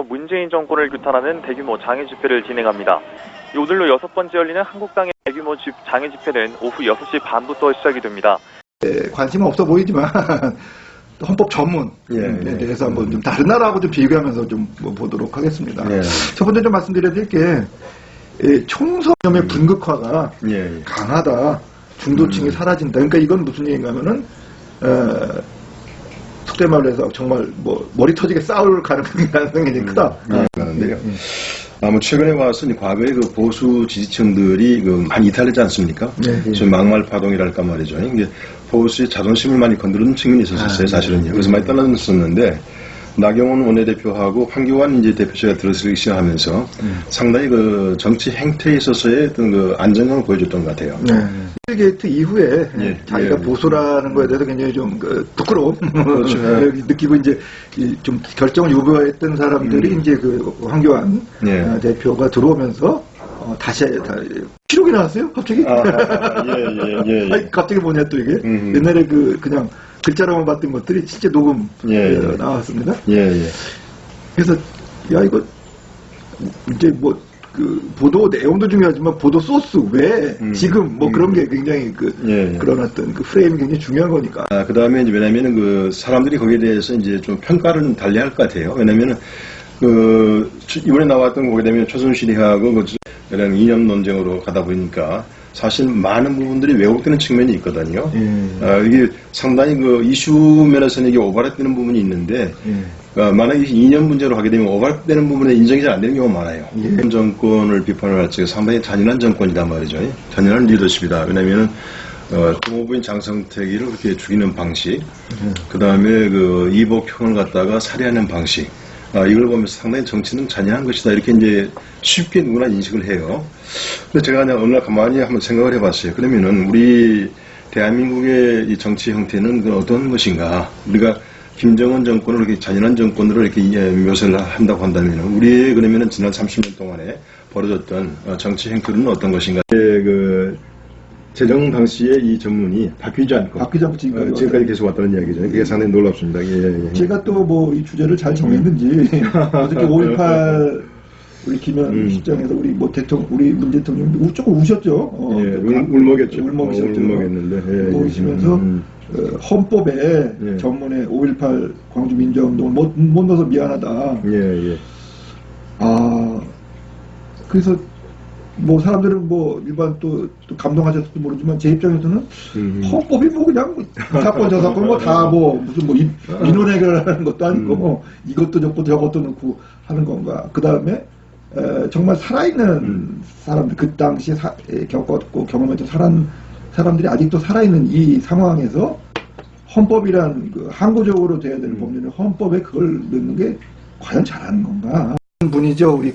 문재인 정권을 규탄하는 대규모 장애 집회를 진행합니다. 오늘로 6번째 열리는 한국당의 대규모 장애 집회는 오후 6시 반부터 시작이 됩니다. 관심은 없어 보이지만 헌법 전문에 대해서 한번 좀 다른 나라하고 좀 비교하면서 좀 보도록 하겠습니다. 첫 번째 좀 말씀드려야 될 게 총선의 분극화가 강하다. 중도층이 사라진다. 그러니까 이건 무슨 얘기인가 하면은 속된 말로 해서 정말 머리 터지게 싸울 가능성이 굉장히 크다. 아마 최근에 와서 과거에 그 보수 지지층들이 많이 이탈했지 않습니까? 좀 막말 파동이랄까 말이죠. 이게 보수의 자존심을 많이 건드리는 측면이 있었어요, 사실은요. 그래서 많이 떨어졌었는데 나경원 원내대표하고 황교안 이제 대표체가 들어서기 시작하면서 상당히 그 정치 행태에 있어서의 어떤 그 안정감을 보여줬던 것 같아요. 게이트 이후에 자기가 보수라는 거에 대해서 굉장히 좀 부끄러움 그렇죠. 느끼고 이제 좀 결정을 유보했던 사람들이 이제 그 황교안 대표가 들어오면서 다시 기록이 나왔어요? 갑자기? 아니, 갑자기 뭐냐 또 이게 옛날에 그냥 글자로만 봤던 것들이 실제 녹음 나왔습니다. 그래서 야 이거 이제 보도 내용도 중요하지만 보도 소스 왜 지금 그런 게 굉장히 그런 어떤 프레임이 굉장히 중요한 거니까. 그 다음에 이제 왜냐면은 그 사람들이 거기에 대해서 이제 좀 평가를 달리할 것 같아요. 왜냐면은 이번에 나왔던 거 보게 되면 최순실이하고 이런 이념 논쟁으로 가다 보니까 사실 많은 부분들이 왜곡되는 측면이 있거든요. 이게 상당히 이슈 면에서는 이게 오버랩되는 부분이 있는데, 만약에 이념 문제로 하게 되면 오버랩되는 부분에 인정이 잘 안 되는 경우가 많아요. 현 정권을 비판을 할 적에 상당히 잔인한 정권이란 말이죠. 잔인한 리더십이다. 왜냐면은, 국무부인 장성택이를 그렇게 죽이는 방식, 그 다음에 이복형을 갖다가 살해하는 방식, 이걸 보면서 상당히 정치는 잔인한 것이다. 이렇게 이제 쉽게 누구나 인식을 해요. 근데 제가 그냥 어느 날 가만히 한번 생각을 해봤어요. 그러면은 우리 대한민국의 이 정치 형태는 어떤 것인가? 우리가 김정은 정권을 이렇게 잔인한 정권으로 이렇게 묘사를 한다고 한다면 우리의 그러면은 지난 30년 동안에 벌어졌던 정치 행태는 어떤 것인가? 재정 당시에 이 전문이 바뀌지 않고 지금까지 계속 왔다는 이야기죠. 그게 상당히 놀랍습니다. 제가 또 이 주제를 잘 정했는지 어저께 5.18 우리 김현 실장에서 우리 문 대통령 조금 우셨죠. 울먹였죠. 울먹이셨는데 울먹이시면서 헌법에 전문에 5.18 광주 민주화운동을 못 넣어서 미안하다. 그래서 사람들은 일반 또 감동하셨을지 모르지만 제 입장에서는 헌법이 그냥 사건 저 사건 다 무슨 민원 해결하는 것도 아니고 이것도 저것도 넣고 하는 건가. 그 다음에 정말 살아있는 사람들, 그 당시에 겪었고 경험했던 사람들이 아직도 살아있는 이 상황에서 헌법이란 항구적으로 돼야 되는 법률을 헌법에 그걸 넣는 게 과연 잘하는 건가. 분이죠. 우리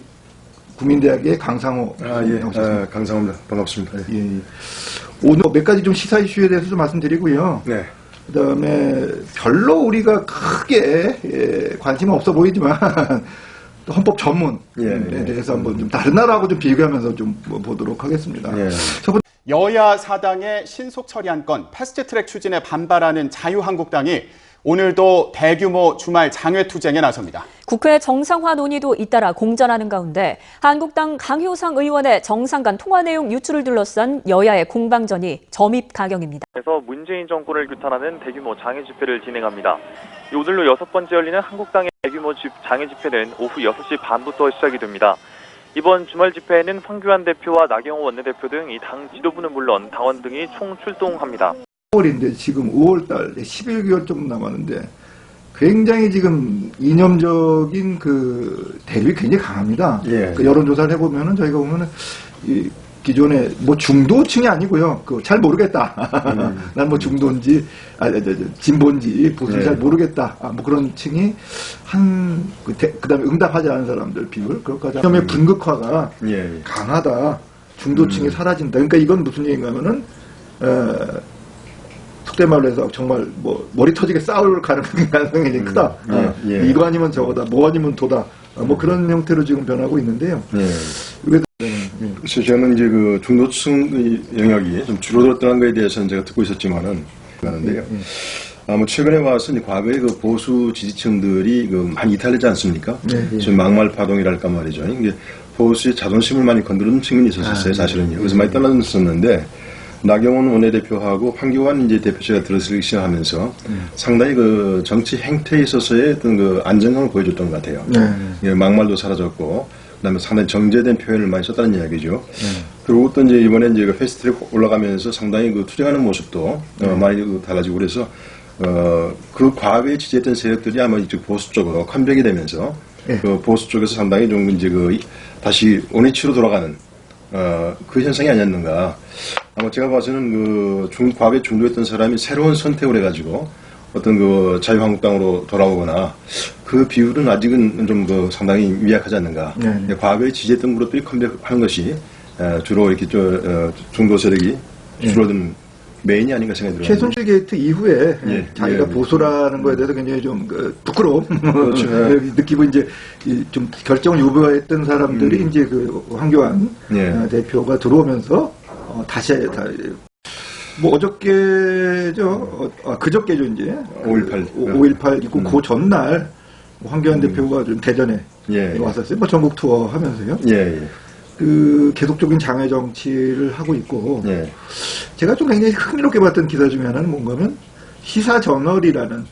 국민대학의 강상호. 강상호입니다. 반갑습니다. 오늘 몇 가지 좀 시사 이슈에 대해서 좀 말씀드리고요. 그 다음에 별로 우리가 크게 관심은 없어 보이지만 또 헌법 전문에 대해서 한번 좀 다른 나라하고 좀 비교하면서 좀 보도록 하겠습니다. 여야 사당의 신속 처리한 건 패스트트랙 추진에 반발하는 자유한국당이 오늘도 대규모 주말 장외투쟁에 나섭니다. 국회 정상화 논의도 잇따라 공전하는 가운데 한국당 강효상 의원의 정상 간 통화 내용 유출을 둘러싼 여야의 공방전이 점입 가경입니다. 그래서 문재인 정권을 규탄하는 대규모 장애 집회를 진행합니다. 오늘로 6번째 열리는 한국당의 대규모 장애 집회는 오후 6시 반부터 시작이 됩니다. 이번 주말 집회에는 황교안 대표와 나경원 원내대표 등 이 당 지도부는 물론 당원 등이 총 출동합니다. 5월인데 지금 5월달 11개월 좀 남았는데 굉장히 지금 이념적인 대립이 굉장히 강합니다. 여론조사를 해보면은 저희가 보면은 기존에 중도층이 아니고요. 잘 모르겠다. 난 중도인지 진보인지 보수인지 잘 모르겠다. 그런 층이 그다음에 응답하지 않은 사람들 비율 그것까지 이념의 분극화가 강하다. 중도층이 사라진다. 그러니까 이건 무슨 얘기인가 하면은 속된 말로 해서 정말 머리 터지게 싸울 가능성이 굉장히 크다. 이거 아니면 저거다. 뭐 아니면 도다. 그런 형태로 지금 변하고 있는데요. 그래서 저는 이제 중도층 영역이 좀 줄어들었다는 거에 대해서는 제가 듣고 있었지만은, 최근에 와서 이제 과거에 그 보수 지지층들이 그 많이 이탈하지 않습니까? 네. 지금 막말 파동이랄까 말이죠. 이게 보수의 자존심을 많이 건드리는 측면이 있었어요, 사실은요. 그래서 많이 떨어졌었는데, 나경원 원내대표하고 황교안 이제 대표체가 들어서기 시작하면서 상당히 그 정치 행태에 있어서의 어떤 그 안정감을 보여줬던 것 같아요. 예, 막말도 사라졌고, 그다음에 상당히 정제된 표현을 많이 썼다는 이야기죠. 그리고 또 이제 이번에 이제 그 패스트트랙 올라가면서 상당히 그 투쟁하는 모습도 많이 달라지고 그래서 그 과거에 지지했던 세력들이 아마 이쪽 보수 쪽으로 컴백이 되면서 그 보수 쪽에서 상당히 좀 이제 그 다시 원위치로 돌아가는 그 현상이 아니었는가. 아마 제가 봐서는 그 과거에 중도했던 사람이 새로운 선택을 해가지고 어떤 그 자유한국당으로 돌아오거나 그 비율은 아직은 좀 그 상당히 미약하지 않는가. 과거에 지지했던 그룹들이 컴백하는 것이 주로 이렇게 중도 세력이 줄어든 메인이 아닌가 생각이 들어요. 최순실 게이트 이후에 자기가 보수라는 거에 대해서 굉장히 좀 부끄러움 그렇죠. 느끼고 이제 좀 결정을 유보했던 사람들이 이제 그 황교안 대표가 들어오면서 다시 뭐 어저께죠, 그저께죠 이제 5.18 있고 그 전날 황교안 대표가 좀 대전에 왔었어요. 뭐 전국 투어 하면서요. 그 계속적인 장애 정치를 하고 있고 제가 좀 굉장히 흥미롭게 봤던 기사 중에 하나는 뭔가면 시사저널이라는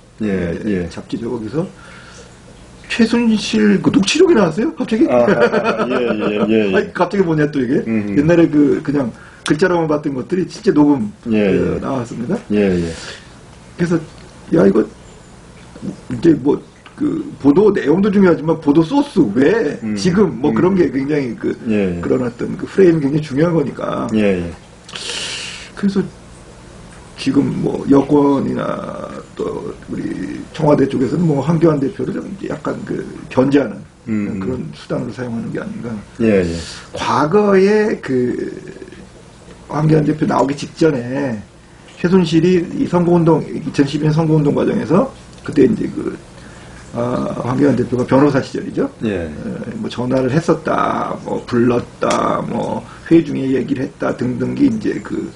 잡지죠. 거기서 최순실 그 녹취록이 나왔어요. 갑자기 아니, 갑자기 뭐냐 또 이게 옛날에 그냥 글자로만 봤던 것들이 실제 녹음 나왔습니다. 그래서 야 이거 이제 뭐 그 보도 내용도 중요하지만 보도 소스 왜 지금 뭐 그런 게 굉장히 그런 어떤 그 프레임이 굉장히 중요한 거니까. 그래서 지금 뭐 여권이나 또 우리 청와대 쪽에서는 뭐 황교안 대표를 좀 약간 그 견제하는 그런 수단으로 사용하는 게 아닌가. 과거에 그 황교안 대표 나오기 직전에 최순실이 이 선거운동 2012년 선거운동 과정에서 그때 이제 그 황교안 대표가 변호사 시절이죠. 뭐 전화를 했었다, 뭐 불렀다, 뭐 회의 중에 얘기를 했다 등등이 이제 그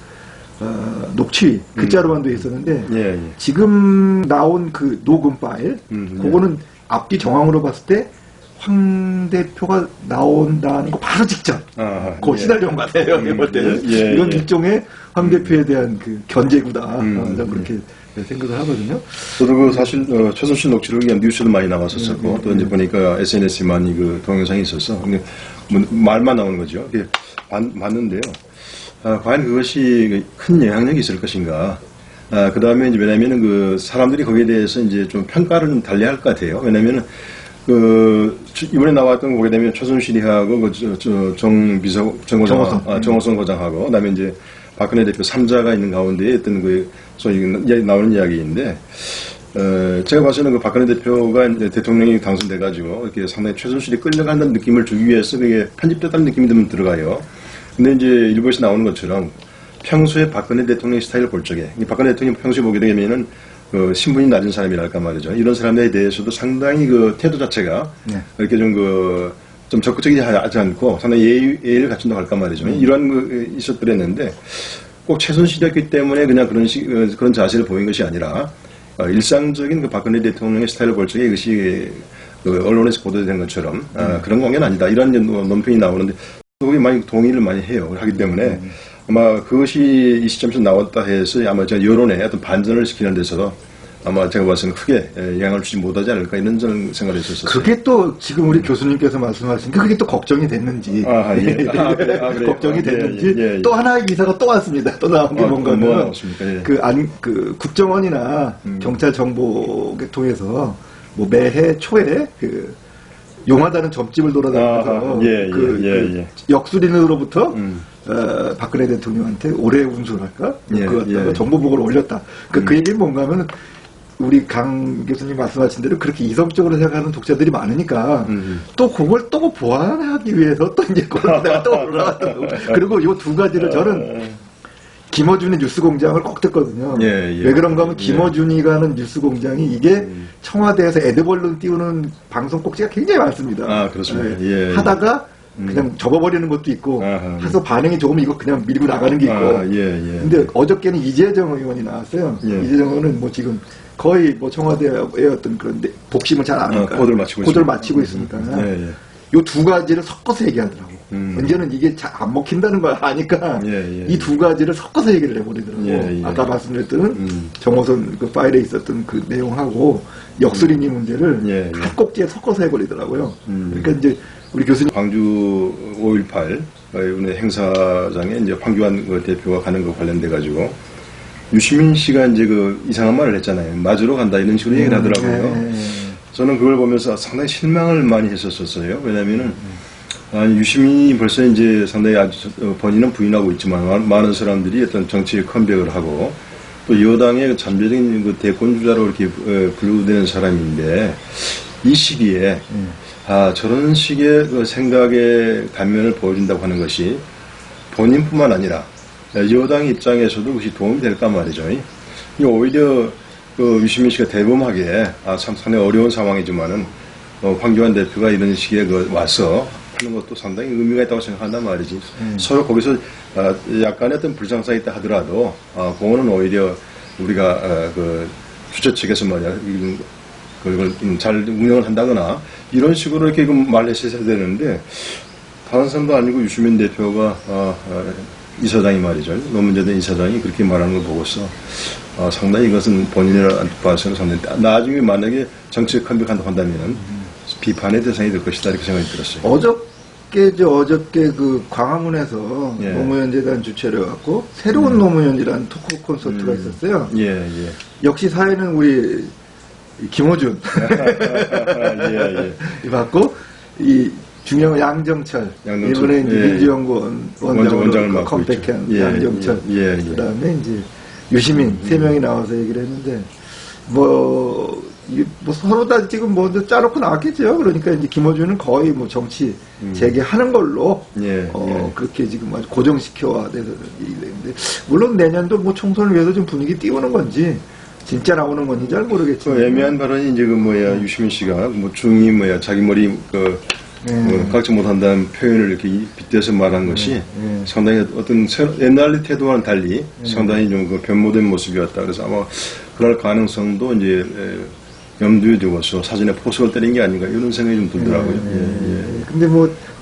녹취 글자로만 돼 있었는데 지금 나온 그 녹음 파일, 그거는 앞뒤 정황으로 봤을 때 황 대표가 나온다는 거 바로 직전. 그거 시나리오 같아요. 볼 때는 이건 일종의 황 대표에 대한 그 견제구다. 저는 그렇게 생각을 하거든요. 저도 그 사실 최순실 녹취록이 뉴스도 많이 나왔었고 또 이제 보니까 SNS에 많이 그 동영상이 있어서 뭐 말만 나오는 거죠. 이게 봤는데요. 과연 그것이 큰 영향력이 있을 것인가. 그 다음에 이제 왜냐면은 그 사람들이 거기에 대해서 이제 좀 평가를 달리 할 것 같아요. 왜냐면은 이번에 나왔던 거 보게 되면 최순실이하고 정호성 거장하고 그다음에 이제 박근혜 대표 3자가 있는 가운데 어떤 그 소위 나오는 이야기인데 제가 봐서는 그 박근혜 대표가 이제 대통령이 당선돼가지고 이렇게 상당히 최순실이 끌려간다는 느낌을 주기 위해서 그게 편집됐다는 느낌이 들어가요. 근데 이제 일부에서 나오는 것처럼 평소에 박근혜 대통령 스타일을 볼 적에 박근혜 대통령 평소에 보게 되면은 그 신분이 낮은 사람이랄까 말이죠. 이런 사람들에 대해서도 상당히 그 태도 자체가 이렇게 좀 적극적이지 하지 않고 상당히 예의를 갖춘다고 할까 말이죠. 이런 있었더랬는데 꼭 최순실이었기 때문에 그냥 그런 자세를 보인 것이 아니라 일상적인 그 박근혜 대통령의 스타일을 볼 적에 이것이 언론에서 보도된 것처럼 그런 관계는 아니다. 이런 논평이 나오는데 그게 많이 동의를 많이 해요. 하기 때문에 아마 그것이 이 시점에서 나왔다 해서 아마 제가 여론에 어떤 반전을 시키는 데서 아마 제가 봤을 때는 크게 영향을 주지 못하지 않을까 이런 저는 생각을 했었어요. 그게 또 지금 우리 교수님께서 말씀하시니까 그게 또 걱정이 됐는지 그래요? 걱정이 됐는지 또 하나의 기사가 또 왔습니다. 또 나온 게 뭔가면 그 국정원이나 경찰 정보를 통해서 뭐 매해 초에 그 용하다는 점집을 돌아다니면서 역술인으로부터 박근혜 대통령한테 올해 운수랄까 그거 갖다가 정보 보고를 올렸다. 그 얘기는 뭔가 하면 우리 강 교수님 말씀하신 대로 그렇게 이성적으로 생각하는 독자들이 많으니까 또 그걸 또 보완하기 위해서 또 이제 그걸 또 올라갔던 거고. 그리고 요 두 가지를 저는 김어준의 뉴스공장을 꼭 듣거든요. 왜 그런가 하면 김어준이가 하는 뉴스공장이 이게 청와대에서 에드벌룬 띄우는 방송 꼭지가 굉장히 많습니다. 그렇습니다. 하다가 그냥 접어버리는 것도 있고 해서 반응이 조금 이거 그냥 밀고 나가는 게 있고. 근데 어저께는 이재정 의원이 나왔어요. 이재정 의원은 뭐 지금 거의 뭐 청와대의 어떤 그런 복심을 잘 아니까 고도를 마치고 있으니까 요 두 가지를 섞어서 얘기하더라고. 문제는 이게 잘 안 먹힌다는 걸 아니까 이 두 가지를 섞어서 얘기를 해버리더라고. 아까 말씀드렸던 정호선 그 파일에 있었던 그 내용하고 역술인이 문제를 한 꼭지에 섞어서 해버리더라고요. 그러니까 이제 우리 교수님 광주 5.18 오늘 행사장에 이제 황교안 대표가 가는 거 관련돼 가지고 유시민 씨가 이제 그 이상한 말을 했잖아요. 맞으러 간다 이런 식으로 얘기를 하더라고요. 저는 그걸 보면서 상당히 실망을 많이 했었어요. 왜냐면은 유시민이 벌써 이제 상당히 아주 본인은 부인하고 있지만 많은 사람들이 어떤 정치에 컴백을 하고 또 여당의 잠재적인 그 대권주자로 이렇게 분류되는 사람인데 이 시기에 저런 식의 그 생각의 단면을 보여준다고 하는 것이 본인뿐만 아니라 여당 입장에서도 그것이 도움이 될까 말이죠. 오히려 그 유시민 씨가 대범하게 참 상당히 어려운 상황이지만은 황교안 대표가 이런 식의 와서 하는 것도 상당히 의미가 있다고 생각한단 말이지. 서로 거기서 약간의 어떤 불상사가 있다 하더라도 그거는 오히려 우리가 그 주최 측에서 말이야 그걸 잘 운영을 한다거나 이런 식으로 이렇게 말했어야 되는데 다른 사람도 아니고 유시민 대표가 이사장이 말이죠. 노문재단 이사장이 그렇게 말하는 걸 보고서 상당히 이것은 본인을 봐서는 상당히 나중에 만약에 정치에 컴백한다고 한다면 비판의 대상이 될 것이다 이렇게 생각이 들었어요. 어저께 그 광화문에서 노무현재단 주최를 해갖고 새로운 노무현이라는 토크 콘서트가 있었어요. 역시 사회는 우리 김어준 받고 이 중요한 양정철 이번에 이제 민주연구원 원장을 컴백한 양정철 그다음에 이제 유시민 세 명이 나와서 얘기를 했는데 뭐 서로 다 지금 뭐 짜놓고 나왔겠죠. 그러니까 이제 김어준은 거의 뭐 정치 재개하는 걸로 그렇게 지금 아주 고정시켜야 돼서 얘기했는데 물론 내년도 뭐 총선을 위해서 좀 분위기 띄우는 건지 진짜 나오는 건지 잘 모르겠지만 애매한 발언이 이제 유시민 씨가 중이 자기 머리 깎지 못한다는 표현을 이렇게 빗대서 말한 것이 상당히 어떤 옛날 태도와는 달리 상당히 좀 변모된 모습이었다. 그래서 아마 그럴 가능성도 이제 염두에 두고서 사진에 포스를 때린 게 아닌가 이런 생각이 좀 들더라고요. 근데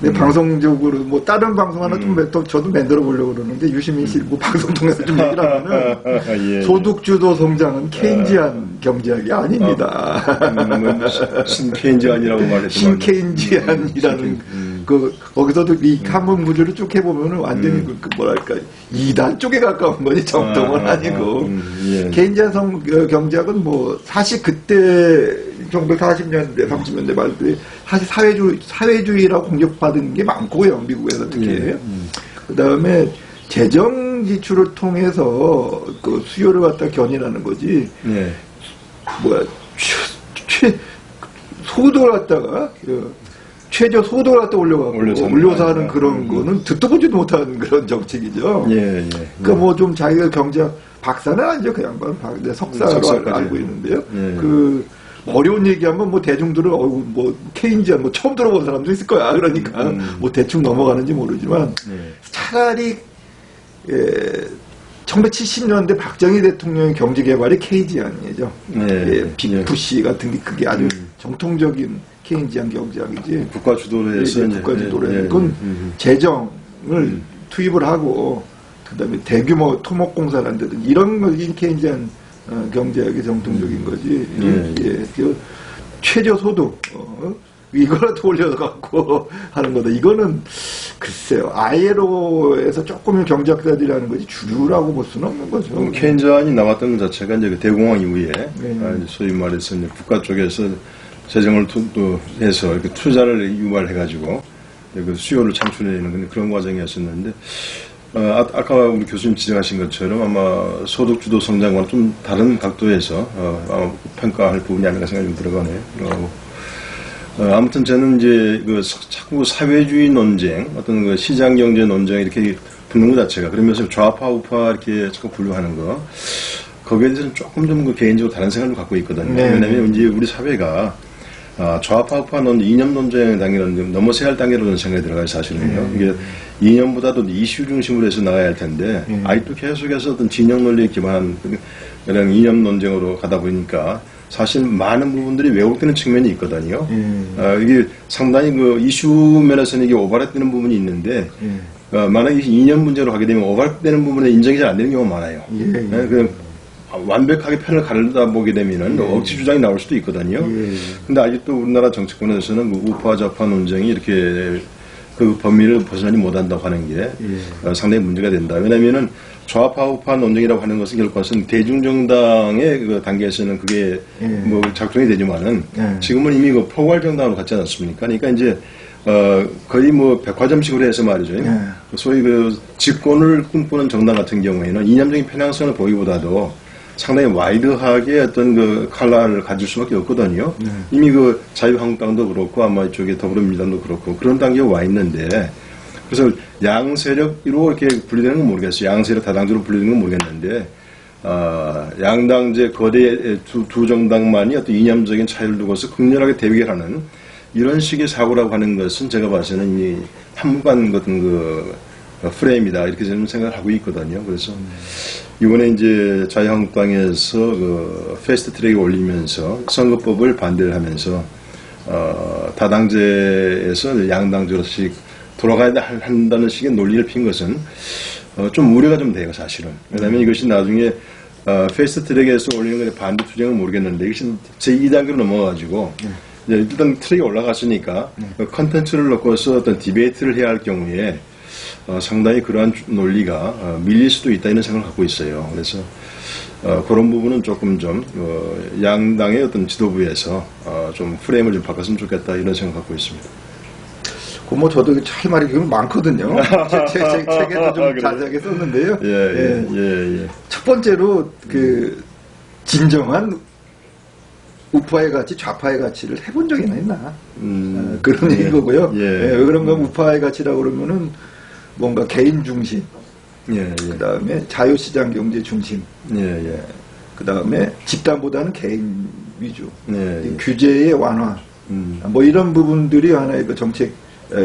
내 방송적으로 다른 방송 하나 좀 저도 만들어 보려고 그러는데 유시민 씨 방송 통해서 좀 얘기를 하면은 소득주도 성장은 케인지안 경제학이 아닙니다. 신케인지안이라고 말했죠. 신케인지안이라는 거기서도 이 한문 구조를 쭉 해보면은 완전히 뭐랄까 이단 쪽에 가까운 거지 정통은 아니고 케인지안 경제학은 사실 그때 1940년대, 30년대 말때 사실 사회주의라고 공격받은 게 많고요, 미국에서 특히. 그 다음에 재정 지출을 통해서 그 수요를 갖다 견인하는 거지. 소득을 갖다가 최저 소득을 갖다 올려서 하는 그런 거는 듣도 보지도 못하는 그런 정책이죠. 그러니까 좀 자기가 경제학 박사는 아니죠, 그 양반. 석사로 알고 있는데요. 어려운 얘기하면 대중들은 케인지안 처음 들어본 사람도 있을 거야. 그러니까 대충 넘어가는지 모르지만 차라리 1970년대 박정희 대통령의 경제개발이 케인지안이죠. 빅푸시 같은 게 그게 아주 정통적인 케인지안 경제학이지. 국가 주도로 해서 국가 주도로 해서 그건 재정을 투입을 하고 그다음에 대규모 토목공사라든지 이런 것이 케인지안 경제학의 정통적인 거지. 최저 소득 이거라도 올려갖고 하는 거다. 이거는 글쎄요. ILO에서 조금 경제학자들이 하는 거지 주류라고 볼 수는 없는 거죠. 케인지안이 나왔던 것 자체가 이제 그 대공황 이후에 소위 말해서 이제 국가 쪽에서 재정을 해서 이렇게 투자를 유발해가지고 그 수요를 창출해내는 그런 과정이었었는데. 아까 우리 교수님 지적하신 것처럼 아마 소득주도 성장과는 좀 다른 각도에서 아마 평가할 부분이 아닌가 생각이 좀 들어가네요. 아무튼 저는 이제 자꾸 사회주의 논쟁, 어떤 시장 경제 논쟁 이렇게 붙는 것 자체가 그러면서 좌파 우파 이렇게 자꾸 분류하는 거 거기에 대해서는 조금 좀 개인적으로 다른 생각을 갖고 있거든요. 왜냐하면 이제 우리 사회가 좌파 우파 이념 논쟁 단계는 넘어서야 할 단계로 저는 생각이 들어가요, 사실은요. 이게 이념보다도 이슈 중심으로 해서 나가야 할 텐데, 아직도 계속해서 어떤 진영 논리에 기반한 그런 이념 논쟁으로 가다 보니까 사실 많은 부분들이 왜곡되는 측면이 있거든요. 이게 상당히 그 이슈 면에서는 이게 오버랩되는 부분이 있는데, 만약에 이념 문제로 가게 되면 오버랩되는 부분에 인정이 잘 안 되는 경우가 많아요. 그냥 완벽하게 편을 가르다 보게 되면은 억지 주장이 나올 수도 있거든요. 근데 아직도 우리나라 정치권에서는 그 우파 좌파 논쟁이 이렇게 그 범위를 벗어나지 못한다고 하는 게 상당히 문제가 된다. 왜냐면은 좌파 우파 논쟁이라고 하는 것은 결국은 대중정당의 그 단계에서는 그게 뭐 작동이 되지만은 지금은 이미 그 포괄 정당으로 갔지 않았습니까? 그러니까 이제 거의 뭐 백화점식으로 해서 말이죠. 소위 그 집권을 꿈꾸는 정당 같은 경우에는 이념적인 편향성을 보기보다도 상당히 와이드하게 어떤 그 칼라를 가질 수밖에 없거든요. 이미 그 자유한국당도 그렇고 아마 이쪽에 더불어민주당도 그렇고 그런 단계에 와 있는데, 그래서 양세력으로 이렇게 분리되는 건 모르겠어요. 양세력 다당제로 분리되는 건 모르겠는데, 양당제 거대 두 정당만이 어떤 이념적인 차이를 두고서 극렬하게 대결하는 이런 식의 사고라고 하는 것은 제가 봐서는 이 한무관 같은 그 프레임이다, 이렇게 저는 생각을 하고 있거든요. 그래서 이번에 이제 자유한국당에서 그 패스트 트랙에 올리면서 선거법을 반대를 하면서 다당제에서 양당제로씩 돌아가야 한다는 식의 논리를 핀 것은 좀 우려가 좀 돼요, 사실은. 왜냐하면 이것이 나중에 패스트 트랙에서 올리는 것에 반대 투쟁은 모르겠는데, 이것이 제2단계로 넘어가가지고 일단 트랙에 올라갔으니까 컨텐츠를 놓고서 어떤 디베이트를 해야 할 경우에 상당히 그러한 논리가 밀릴 수도 있다, 이런 생각을 갖고 있어요. 그래서 그런 부분은 조금 좀 양당의 어떤 지도부에서 좀 프레임을 좀 바꿨으면 좋겠다, 이런 생각을 갖고 있습니다. 그 뭐 저도 할 말이 많거든요. 책에도 좀 자세하게 썼는데요. 첫 번째로 그 진정한 우파의 가치, 좌파의 가치를 해본 적이나 있나? 그런 얘기인 거고요. 왜 그런가, 우파의 가치라고 그러면은 뭔가 개인 중심, 그 다음에 자유시장 경제 중심, 그 다음에 집단보다는 개인 위주, 규제의 완화, 뭐 이런 부분들이 하나의 그 정책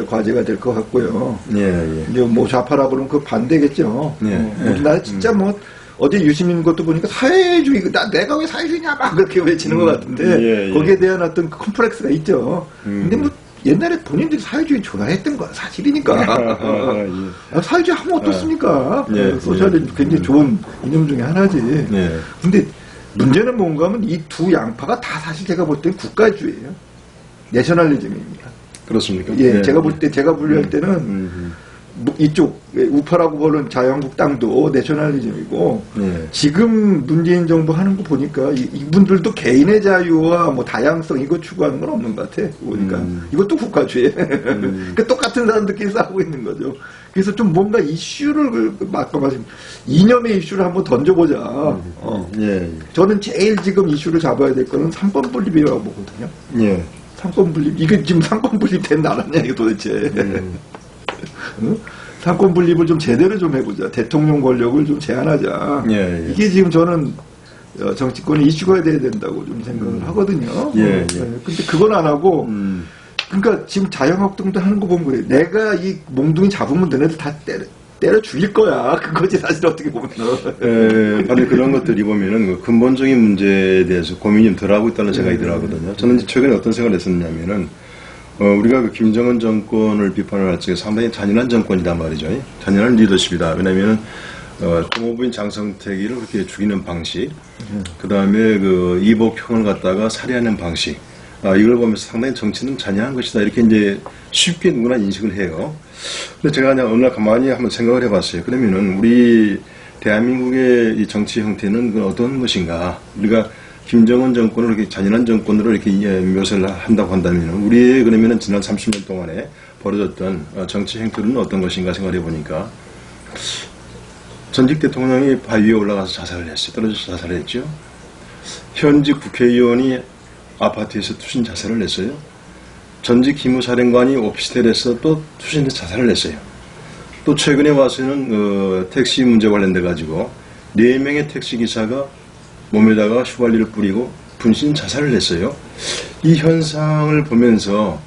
과제가 될 것 같고요. 이제 뭐 좌파라 그러면 그 반대겠죠. 우리나라 진짜 뭐 어제 유시민 것도 보니까 사회주의, 내가 왜 사회주의냐 막 그렇게 외치는 것 같은데 거기에 대한 어떤 컴플렉스가 있죠. 근데 뭐 옛날에 본인들이 사회주의 좋아했던 건 사실이니까. 사회주의 하면 어떻습니까? 소셜리즘 굉장히 좋은 이념 중에 하나지. 근데 문제는 뭔가 하면 이 두 양파가 다 사실 제가 볼 때는 국가주의예요. 내셔널리즘입니다. 그렇습니까? 제가 볼 때, 제가 분류할 때는 이쪽 우파라고 보는 자유한국당도 내셔널리즘이고, 지금 문재인 정부 하는 거 보니까 이분들도 개인의 자유와 뭐 다양성 이거 추구하는 건 없는 것 같아. 보니까 이것도 국가주의. 그러니까 똑같은 사람들끼리 싸우고 있는 거죠. 그래서 좀 뭔가 이슈를 말씀하신 이념의 이슈를 한번 던져보자. 저는 제일 지금 이슈를 잡아야 될 거는 삼권 분립이라고 보거든요. 삼권 분립, 이게 지금 삼권 분립된 나라냐 이거 도대체. 삼권 분립을 좀 제대로 좀 해보자. 대통령 권력을 좀 제한하자. 이게 지금 저는 정치권의 이슈가 돼야 된다고 좀 생각을 하거든요. 근데 그건 안 하고, 그러니까 지금 자유한국당도 하는 거 보면 그래. 내가 이 몽둥이 잡으면 너네들 다 때려 죽일 거야. 그거지 사실 어떻게 보면. 바로 그런 것들이 보면은 그 근본적인 문제에 대해서 고민이 좀 덜 하고 있다는 생각이 들어하거든요. 저는 이제 최근에 어떤 생각을 했었냐면은, 우리가 그 김정은 정권을 비판을 할 적에 상당히 잔인한 정권이다 말이죠. 잔인한 리더십이다. 왜냐면은, 공업부인 장성택이를 그렇게 죽이는 방식, 그 다음에 그 이복형을 갖다가 살해하는 방식, 이걸 보면서 상당히 정치는 잔인한 것이다. 이렇게 이제 쉽게 누구나 인식을 해요. 근데 제가 그냥 어느 날 가만히 한번 생각을 해봤어요. 그러면은 우리 대한민국의 이 정치 형태는 어떤 것인가? 우리가 김정은 정권을 이렇게 잔인한 정권으로 이렇게 묘사를 한다고 한다면 우리의 그러면은 지난 30년 동안에 벌어졌던 정치 행태는 어떤 것인가 생각해 보니까 전직 대통령이 바위에 올라가서 자살을 했어요. 떨어져서 자살을 했죠. 현직 국회의원이 아파트에서 투신 자살을 했어요. 전직 기무사령관이 오피스텔에서 또 투신해서 자살을 했어요. 또 최근에 와서는 택시 문제 관련돼 가지고 4명의 택시기사가 몸에다가 휘발유를 뿌리고 분신 자살을 했어요. 이 현상을 보면서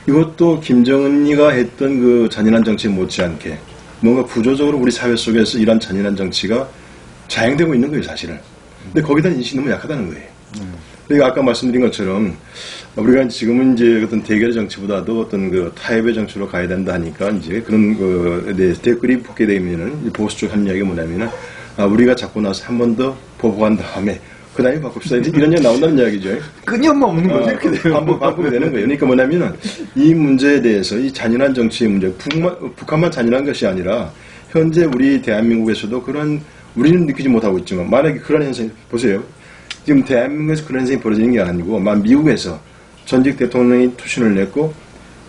이것도 김정은이가 했던 그 잔인한 정치 못지않게 뭔가 구조적으로 우리 사회 속에서 이런 잔인한 정치가 자행되고 있는 거예요, 사실은. 근데 거기에 대한 인식이 너무 약하다는 거예요. 그러니까 아까 말씀드린 것처럼 우리가 지금은 이제 어떤 대결의 정치보다도 어떤 그 타협의 정치로 가야 된다 하니까 이제 그런 거에 대해서 댓글이 폭개되면은 보수 쪽 하는 이야기가 뭐냐면은 우리가 잡고 나서 한 번 더 보복한 다음에 그 다음에 바꿉시다. 이런 얘기 나온다는 이야기죠. 끊임없는 없는 거죠. 이렇게 되면. 반복이 되는 거예요. 그러니까 뭐냐면은 이 문제에 대해서 이 잔인한 정치의 문제, 북한만 잔인한 것이 아니라 현재 우리 대한민국에서도 그런 우리는 느끼지 못하고 있지만 만약에 그런 현상이 보세요. 지금 대한민국에서 그런 현상이 벌어지는 게 아니고 미국에서 전직 대통령이 투신을 냈고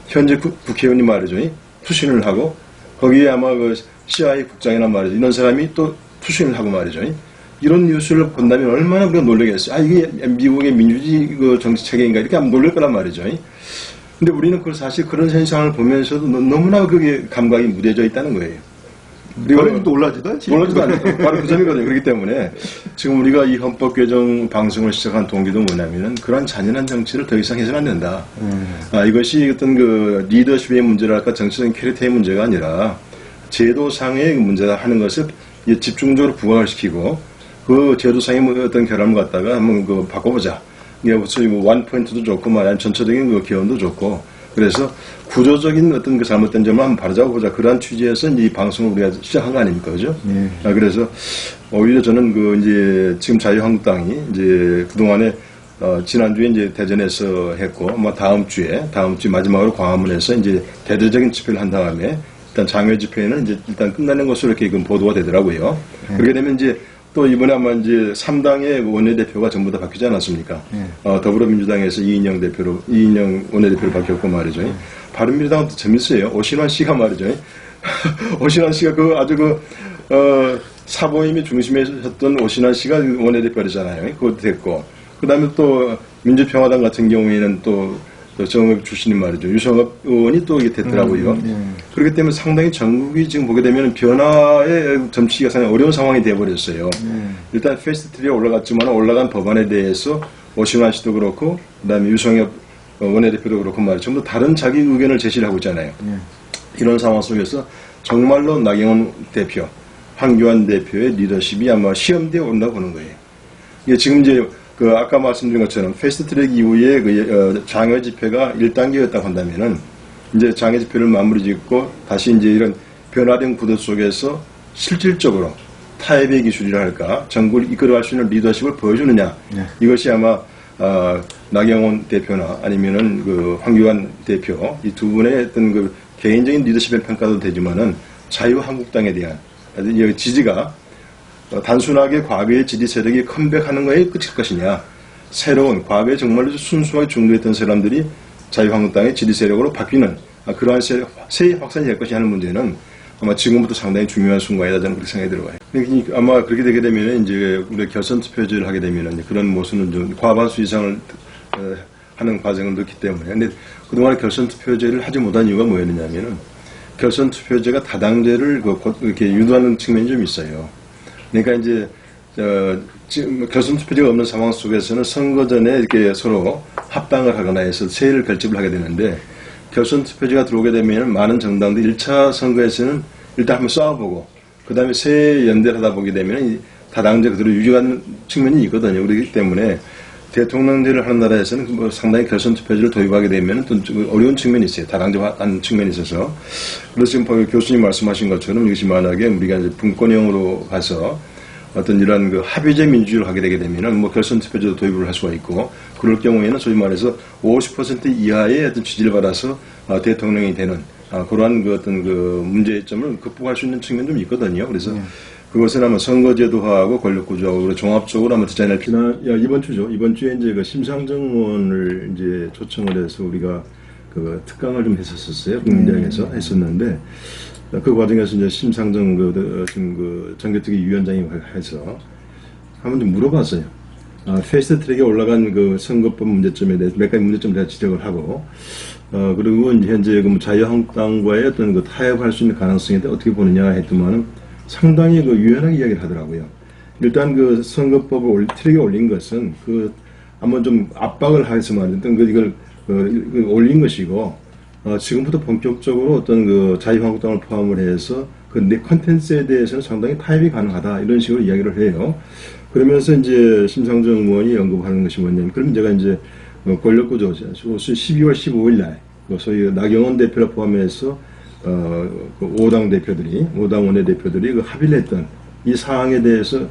현재 국회의원이 말이죠. 투신을 하고 거기에 아마 그 CIA 국장이나 말이죠. 이런 사람이 또 투신을 하고 말이죠. 이런 뉴스를 본다면 얼마나 우리가 놀라겠어요. 이게 미국의 민주주의 그 정치 체계인가 이렇게 하면 놀랄 거란 말이죠. 근데 우리는 사실 그런 현상을 보면서도 너무나 그게 감각이 무뎌져 있다는 거예요. 그리고 놀라지도 않지. 놀라지도 않죠. 바로 그 점이거든요. 그렇기 때문에 지금 우리가 이 헌법 개정 방송을 시작한 동기도 뭐냐면은 그러한 잔인한 정치를 더 이상 해서는 안 된다. 이것이 어떤 그 리더십의 문제랄까 정치적인 캐릭터의 문제가 아니라 제도상의 문제다 하는 것을 집중적으로 부각을 시키고 그 제도상의 어떤 결함을 갖다가 한번 그 바꿔보자. 이게 무슨 원 포인트도 좋고 말하는 전체적인 그 기원도 좋고 그래서 구조적인 어떤 그 잘못된 점을 한번 바로잡아 보자. 그러한 취지에서 이 방송을 우리가 시작한 거 아닙니까, 그죠? 그래서 오히려 저는 그 이제 지금 자유한국당이 이제 그 동안에 지난주에 이제 대전에서 했고 다음 주에 마지막으로 광화문에서 이제 대대적인 집회를 한 다음에 일단 장외 집회는 이제 일단 끝나는 것으로 이렇게 보도가 되더라고요. 그렇게 되면 이제 또 이번에 아마 이제 3당의 원내대표가 전부 다 바뀌지 않았습니까? 더불어민주당에서 이인영 원내대표를 바뀌었고 말이죠. 바른미래당은 또 재밌어요. 오신환 씨가 말이죠. 오신환 씨가 아주 사보임의 중심에 섰던 오신환 씨가 원내대표잖아요. 그것도 됐고. 그 다음에 또 민주평화당 같은 경우에는 또 정의업 출신이 말이죠. 유성업 의원이 또 이게 됐더라고요. 그렇기 때문에 상당히 전국이 지금 보게 되면 변화의 점치기가 상당히 어려운 상황이 되어버렸어요. 일단 패스트트랙에 올라갔지만 올라간 법안에 대해서 오신환 씨도 그렇고 그다음에 유성엽 원내대표도 그렇고 말이죠. 전부 다른 자기 의견을 제시를 하고 있잖아요. 이런 상황 속에서 정말로 나경원 대표, 황교안 대표의 리더십이 아마 시험대에 온다고 보는 거예요. 이게 지금 이제 아까 말씀드린 것처럼 패스트트랙 이후에 장외 집회가 1단계였다고 한다면은 이제 장외 집회를 마무리 짓고 다시 이제 이런 변화된 구도 속에서 실질적으로 타협의 기술이라 할까 정부를 이끌어갈 수 있는 리더십을 보여주느냐 이것이 아마 나경원 대표나 아니면은 그 황교안 대표 이 두 분의 어떤 그 개인적인 리더십의 평가도 되지만은 자유한국당에 대한 지지가 단순하게 과거의 지지 세력이 컴백하는 거에 끝일 것이냐 새로운 과거에 정말로 순수하게 중도했던 사람들이 자유한국당의 지지 세력으로 바뀌는 그러한 세의 확산이 될 것이 하는 문제는 아마 지금부터 상당히 중요한 순간이다 저는 그렇게 생각이 들어요. 그러니까 아마 그렇게 되게 되면 이제 우리가 결선 투표제를 하게 되면 그런 모습은 좀 과반수 이상을 하는 과정을 넣기 때문에 근데 그동안 결선 투표제를 하지 못한 이유가 뭐였느냐면은 결선 투표제가 다당제를 이렇게 유도하는 측면이 좀 있어요. 그러니까 이제 지금 결선 투표제가 없는 상황 속에서는 선거 전에 이렇게 서로 합당을 하거나 해서 세일 결집을 하게 되는데 결선 투표제가 들어오게 되면 많은 정당들 1차 선거에서는 일단 한번 싸워보고 그 다음에 새 연대를 하다 보게 되면 다당제 그대로 유지하는 측면이 있거든요. 그렇기 때문에 대통령제를 하는 나라에서는 상당히 결선 투표제를 도입하게 되면 또 어려운 측면이 있어요. 다당제하는 측면이 있어서. 그래서 지금 교수님 말씀하신 것처럼 이것이 만약에 우리가 이제 분권형으로 가서 어떤 이런 합의제 민주주의를 하게 되게 되면은 결선 투표제도 도입을 할 수가 있고 그럴 경우에는 소위 말해서 50% 이하의 어떤 지지를 받아서 대통령이 되는 그러한 어떤 문제점을 극복할 수 있는 측면이 좀 있거든요. 그래서 그것은 아마 선거제도화하고 권력구조하고 종합적으로 한번 디자인할 필요는 이번 주죠. 이번 주에 이제 심상정 의원을 이제 초청을 해서 우리가 특강을 좀 했었어요. 국민대학에서 했었는데 그 과정에서 이제 심상정 지금 정개특위 위원장이 해서 한번 좀 물어봤어요. 패스트트랙에 올라간 선거법 문제점에 대해서 몇 가지 문제점을 제가 지적을 하고 그리고 이제 현재 자유한국당과의 어떤 타협할 수 있는 가능성에 대해 어떻게 보느냐 했더만은 상당히 유연하게 이야기를 하더라고요. 일단 선거법을 트랙에 올린 것은 한번 좀 압박을 해서 말이든 이걸 올린 것이고, 지금부터 본격적으로 어떤 그 자유한국당을 포함을 해서 그 내 컨텐츠에 대해서는 상당히 타협이 가능하다 이런 식으로 이야기를 해요. 그러면서 이제 심상정 의원이 언급하는 것이 뭐냐면, 그럼 제가 이제 권력구조 12월 15일 날 소위 나경원 대표를 포함해서 그 5당 대표들이 5당 원내대표들이 그 합의를 했던 이 사항에 대해서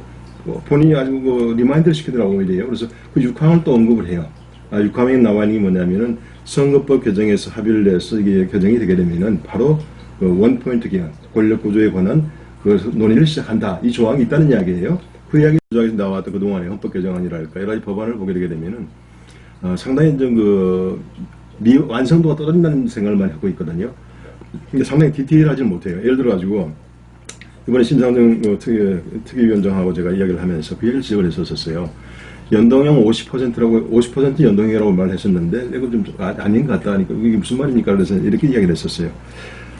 본인이 아주 리마인드를 시키더라고요. 이래요. 그래서 그 6항을 또 언급을 해요. 6항에 나와 있는 게 뭐냐면은 선거법 개정에서 합의를 내서 이게 개정이 되게 되면은 바로 그 원포인트 개헌, 권력구조에 관한 그 논의를 시작한다. 이 조항이 있다는 이야기예요. 그 이야기 조항에서 나왔던 그동안의 헌법 개정안이랄까 여러 가지 법안을 보게 되게 되면은 상당히 좀 완성도가 떨어진다는 생각을 많이 하고 있거든요. 근데 상당히 디테일하지는 못해요. 예를 들어가지고 이번에 심상정 특위위원장하고 제가 이야기를 하면서 그 얘기를 지적을 했었어요. 연동형 50%라고 50% 연동형이라고 말했었는데 이거 좀 아닌 것 같다 하니까 이게 무슨 말입니까? 그래서 이렇게 이야기를 했었어요.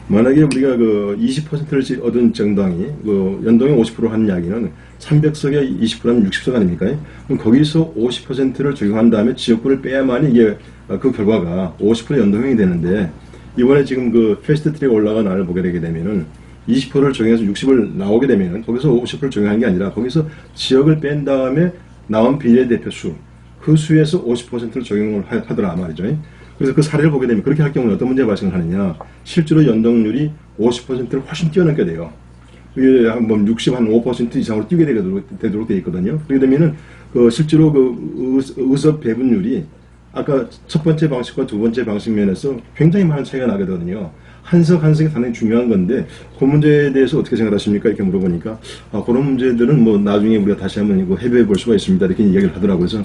만약에 우리가 그 20%를 얻은 정당이 그 연동형 50% 하는 이야기는 300석에 20%면 60석 아닙니까? 그럼 거기서 50%를 적용한 다음에 지역구를 빼야만이 이게 그 결과가 50% 연동형이 되는데, 이번에 지금 그 패스트 트랙 올라간 안을 보게 되게 되면은 20%를 적용해서 60을 나오게 되면은 거기서 50%를 적용하는 게 아니라 거기서 지역을 뺀 다음에 나온 비례대표 수, 그 수에서 50%를 적용을 하더라 말이죠. 그래서 그 사례를 보게 되면 그렇게 할 경우는 어떤 문제가 발생하느냐, 실제로 연동률이 50%를 훨씬 뛰어넘게 돼요. 그게 한 65% 이상으로 뛰게 되도록 되어 있거든요. 그렇게 되면은 그 실제로 그 의석 배분율이 아까 첫 번째 방식과 두 번째 방식 면에서 굉장히 많은 차이가 나거든요. 한석 한석이 상당히 중요한 건데, 그 문제에 대해서 어떻게 생각하십니까? 이렇게 물어보니까 그런 문제들은 뭐 나중에 우리가 다시 한번 이거 해부해 볼 수가 있습니다. 이렇게 이야기를 하더라고요. 그래서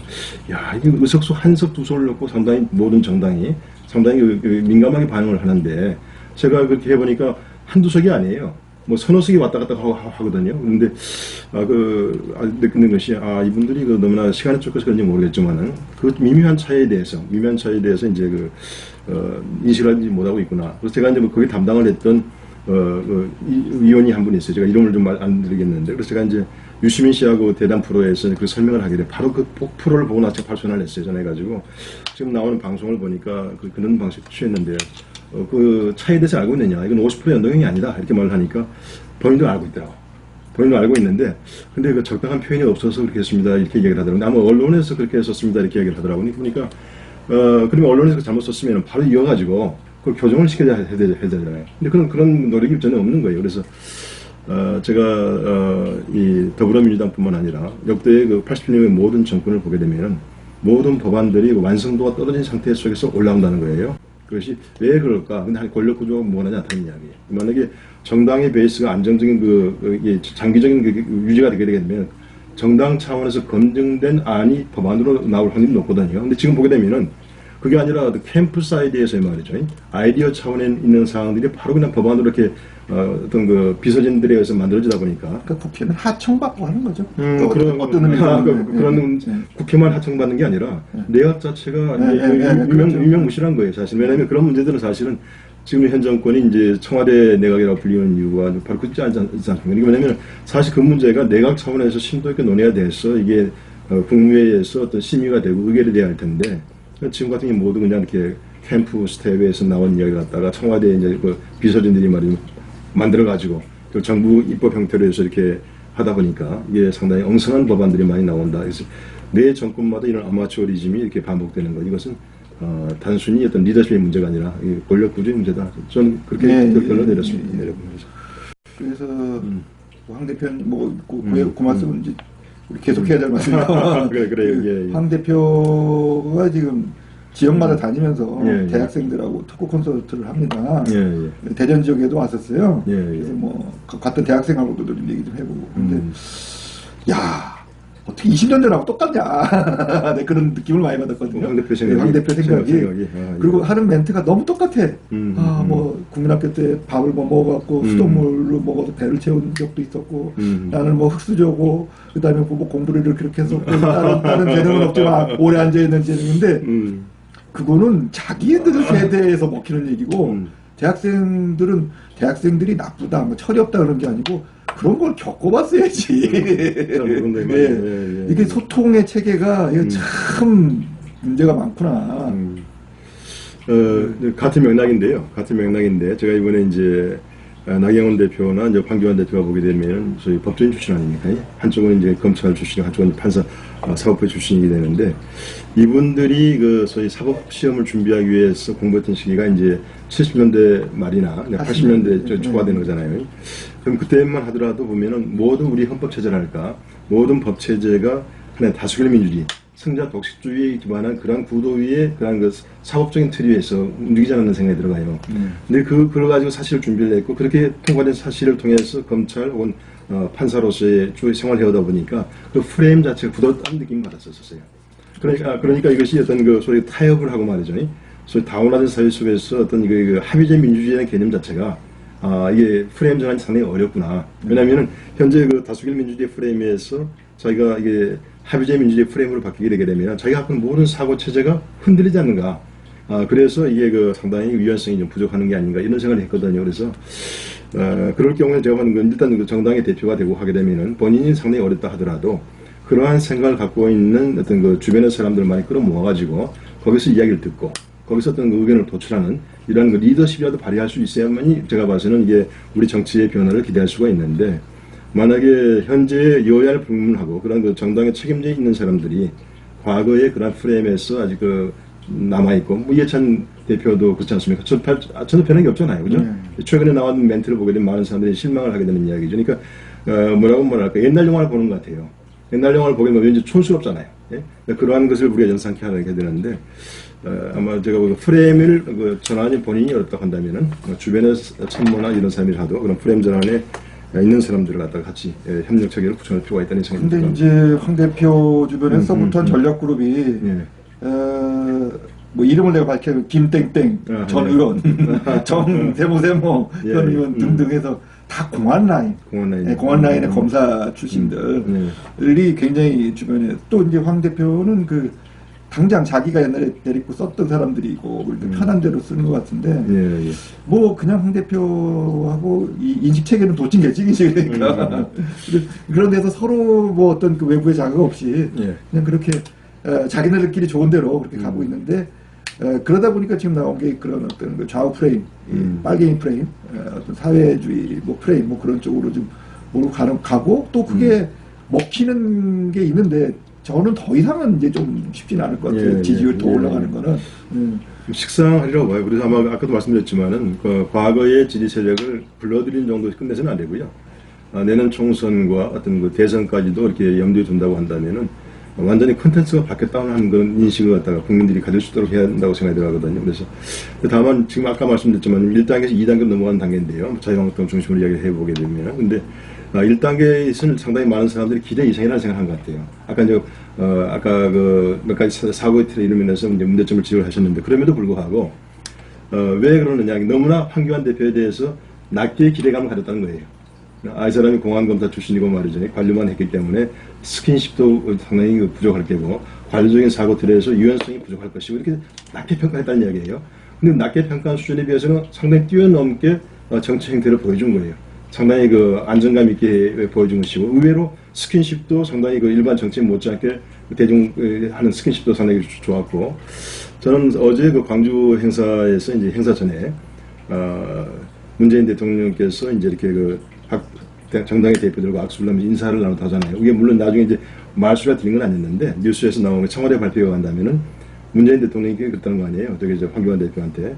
이게 의석수 한석 두 석을 놓고 상당히 모든 정당이 상당히 민감하게 반응을 하는데, 제가 그렇게 해보니까 한두 석이 아니에요. 뭐 서너 석이 왔다 갔다 하거든요. 그런데 느끼는 것이 이분들이 너무나 시간에 쫓겨서 그런지 모르겠지만은 그 미묘한 차이에 대해서 이제 인식을 하지 못하고 있구나. 그래서 제가 이제 거기 담당을 했던 위원이 한 분 있어요. 제가 이름을 좀 말 안 드리겠는데, 그래서 제가 이제 유시민 씨하고 대담 프로에서 그 설명을 하게 돼. 바로 그 프로를 보고 나서 발전을 했어요. 전해가지고 지금 나오는 방송을 보니까 그런 방식 취했는데요. 그 차이에 대해서 알고 있느냐, 이건 50% 연동형이 아니다 이렇게 말을 하니까 본인도 알고 있더라고. 본인도 알고 있는데, 근데 그 적당한 표현이 없어서 그렇게 했습니다 이렇게 얘기를 하더라고요. 아마 언론에서 그렇게 했었습니다 이렇게 얘기를 하더라고요. 그러니까 그러면 언론에서 잘못 썼으면 바로 이어가지고 그걸 교정을 시켜야 되잖아요. 근데 그런 노력이 전혀 없는 거예요. 그래서 제가 이 더불어민주당뿐만 아니라 역대의 그 80년의 모든 정권을 보게 되면 모든 법안들이 완성도가 떨어진 상태 속에서 올라온다는 거예요. 그것이 왜 그럴까? 근데 권력구조가 뭐가 나타나는 이야기예요. 만약에 정당의 베이스가 안정적인 장기적인 유지가 되게 되면 정당 차원에서 검증된 안이 법안으로 나올 확률이 높거든요. 근데 지금 보게 되면은 그게 아니라 캠프 사이드에서의 말이죠. 아이디어 차원에 있는 사항들이 바로 그냥 법안으로 이렇게 어떤 그 비서진들에 의해서 만들어지다 보니까. 그러니까 국회는 하청받고 하는 거죠. 어떤 의미에서 그런 국회만 하청받는 게 아니라 내각 자체가 유명무실한 거예요, 사실. 왜냐하면 그런 문제들은 사실은 지금 현 정권이 이제 청와대 내각이라고 불리는 이유가 바로 그렇지 않습니까? 왜냐하면 사실 그 문제가 내각 차원에서 심도 있게 논의가 돼서 이게 국무회의에서 어떤 심의가 되고 의결이 돼야 할 텐데, 지금 같은 경우 모두 그냥 이렇게 캠프 스텝에서 나온 이야기 갖다가 청와대 이제 그 비서진들이 만들어가지고 그 정부 입법 형태로 해서 이렇게 하다 보니까 이게 상당히 엉성한 법안들이 많이 나온다. 그래서 매 정권마다 이런 아마추어리즘이 이렇게 반복되는 것. 이것은 단순히 어떤 리더십의 문제가 아니라 권력 구조의 문제다. 저는 그렇게 결론 내렸습니다. 그래서 황 대표는 그 말씀은 이제 우리 계속해야 될 말씀이니까. 그래요. 황 대표가 지금 지역마다 다니면서 대학생들하고 특구 콘서트를 합니다. 대전 지역에도 왔었어요. 그래서 뭐 같은 대학생하고도 좀 얘기 좀 해보고. 근데 야, 어떻게 20년 전하고 똑같냐. 네, 그런 느낌을 많이 받았거든요. 황 대표 생각이. 그리고 하는 멘트가 너무 똑같아. 뭐 국민학교 때 밥을 먹어갖고 수돗물로 먹어서 배를 채운 적도 있었고, 나는 뭐 흙수저고, 그 다음에 뭐 공부를 이렇게 해서 다른 재능은 없지만 오래 앉아있는 재능인데, 그거는 자기들 세대에서 먹히는 얘기고, 대학생들이 나쁘다, 뭐 철이 없다 그런 게 아니고, 그런 걸 겪어봤어야지. 네. 이게 소통의 체계가 이거 참 문제가 많구나. 같은 맥락인데요. 같은 맥락인데 제가 이번에 이제 나경원 대표나 이제 황교안 대표가 보게 되면 소위 법조인 출신 아닙니까? 한쪽은 이제 검찰 출신, 한쪽은 판사, 사법부 출신이게 되는데 이분들이 그 소위 사법 시험을 준비하기 위해서 공부했던 시기가 이제 70년대 말이나 80년대 초가 되는 거잖아요. 그럼 그때만 하더라도 보면은 모든 우리 헌법 체제랄까 모든 법 체제가 하나의 다수결 민주주의, 승자 독식주의에 기반한 그런 구도 위에 그런 그 사법적인 틀 위에서 움직이지 않는 생각이 들어가요. 근데 그걸 가지고 사실을 준비를 했고 그렇게 통과된 사실을 통해서 검찰 혹은 판사로서의 주 생활해오다 보니까 그 프레임 자체가 굳었다는 느낌을 받았었어요. 그러니까 이것이 어떤 그 소위 타협을 하고 말이죠. 소위 다원화된 사회 속에서 어떤 그 합의적 민주주의라는 개념 자체가 이게 프레임 전환이 상당히 어렵구나. 왜냐하면은 현재 그 다수결 민주주의 프레임에서 자기가 이게 합의적 민주주의 프레임으로 바뀌게 되게 되면 자기가 갖고 있는 모든 사고 체제가 흔들리지 않는가. 그래서 이게 그 상당히 유연성이 좀 부족하는 게 아닌가 이런 생각을 했거든요. 그래서 그럴 경우에 제가 보는 건 일단 그 정당의 대표가 되고 하게 되면은 본인이 상당히 어렵다 하더라도 그러한 생각을 갖고 있는 어떤 그 주변의 사람들 많이 끌어모아가지고 거기서 이야기를 듣고 거기서 어떤 그 의견을 도출하는 이런 그 리더십이라도 발휘할 수 있어야만이 제가 봐서는 이게 우리 정치의 변화를 기대할 수가 있는데 만약에 현재 여야를 불문하고 그런 그 정당에 책임져 있는 사람들이 과거의 그런 프레임에서 아직 그 남아있고, 뭐 이해찬 대표도 그렇지 않습니까? 저는 변한 게 없잖아요. 그죠? 최근에 나온 멘트를 보게 되면 많은 사람들이 실망을 하게 되는 이야기죠. 그러니까, 뭐라고 말할까. 옛날 영화를 보는 것 같아요. 옛날 영화를 보게 되면 왠지 촌스럽잖아요. 예? 그러한 것을 우리가 연상케 하게 되는데, 아마 제가 보기엔 프레임을 전환이 본인이 어렵다 한다면은, 주변의 참모나 이런 사람이라도 그런 프레임 전환에 있는 사람들을 갖다가 같이 협력 체계를 구축할 필요가 있다는 생각이 듭니다. 근데 이제 황 대표 주변에 서부탄 전략 그룹이 뭐 이름을 내가 밝혀도 김땡땡 전 의원, 정세모 전 의원 등등 해서 다 공안 라인의 검사 출신들이 굉장히 주변에 또 이제 황 대표는 그 당장 자기가 옛날에 데리고 썼던 사람들이고 편한 대로 쓰는 것 같은데 뭐 그냥 황 대표하고 이 인식 체계는 도찐개찐이시니까 그런 데서 서로 뭐 어떤 그 외부의 자극 없이 그냥 그렇게 자기네들끼리 좋은 대로 그렇게 가고 있는데 그러다 보니까 지금 나온 게 그런 어떤 그 좌우 프레임, 빨갱이 프레임, 어떤 사회주의 뭐 프레임 뭐 그런 쪽으로 좀 몰고 가고 또 그게 먹히는 게 있는데 저는 더 이상은 이제 좀 쉽지는 않을 것 같아요. 지지율 더 올라가는 거는. 식상하리라고 봐요. 그래서 아마 아까도 말씀드렸지만은 과거의 지지 세력을 불러들이는 정도에서 끝내서는 안 되고요. 내년 총선과 어떤 그 대선까지도 이렇게 염두에 둔다고 한다면은 완전히 콘텐츠가 바뀌었다는 그런 인식을 갖다가 국민들이 가질 수 있도록 해야 한다고 생각이 들어가거든요. 그래서 다만 지금 아까 말씀드렸지만 1단계에서 2단계로 넘어가는 단계인데요. 자유한국당 중심으로 이야기를 해보게 되면. 근데 1단계에서는 상당히 많은 사람들이 기대 이상이라는 생각을 한 것 같아요. 아까 이제, 아까 그 몇 가지 사고의 틀에 이르면서 이제 문제점을 지적을 하셨는데, 그럼에도 불구하고, 왜 그러느냐. 너무나 황교안 대표에 대해서 낮게 기대감을 가졌다는 거예요. 이 사람이 공안검사 출신이고 말이죠. 관료만 했기 때문에 스킨십도 상당히 부족할 거고, 관료적인 사고 틀에서 유연성이 부족할 것이고, 이렇게 낮게 평가했다는 이야기예요. 근데 낮게 평가한 수준에 비해서는 상당히 뛰어넘게 정치 행태를 보여준 거예요. 상당히 그 안정감 있게 보여준 것이고 의외로 스킨십도 상당히 그 일반 정치인 못지않게 대중 하는 스킨십도 상당히 좋았고 저는 어제 그 광주 행사에서 이제 행사 전에 문재인 대통령께서 이제 이렇게 그 각 정당의 대표들과 악수를 하면서 인사를 나누다 하잖아요. 이게 물론 나중에 이제 말수가 들린 건 아니었는데 뉴스에서 나오면 청와대 발표가 간다면은 문재인 대통령이 그랬다는 거 아니에요. 저기 이제 황교안 대표한테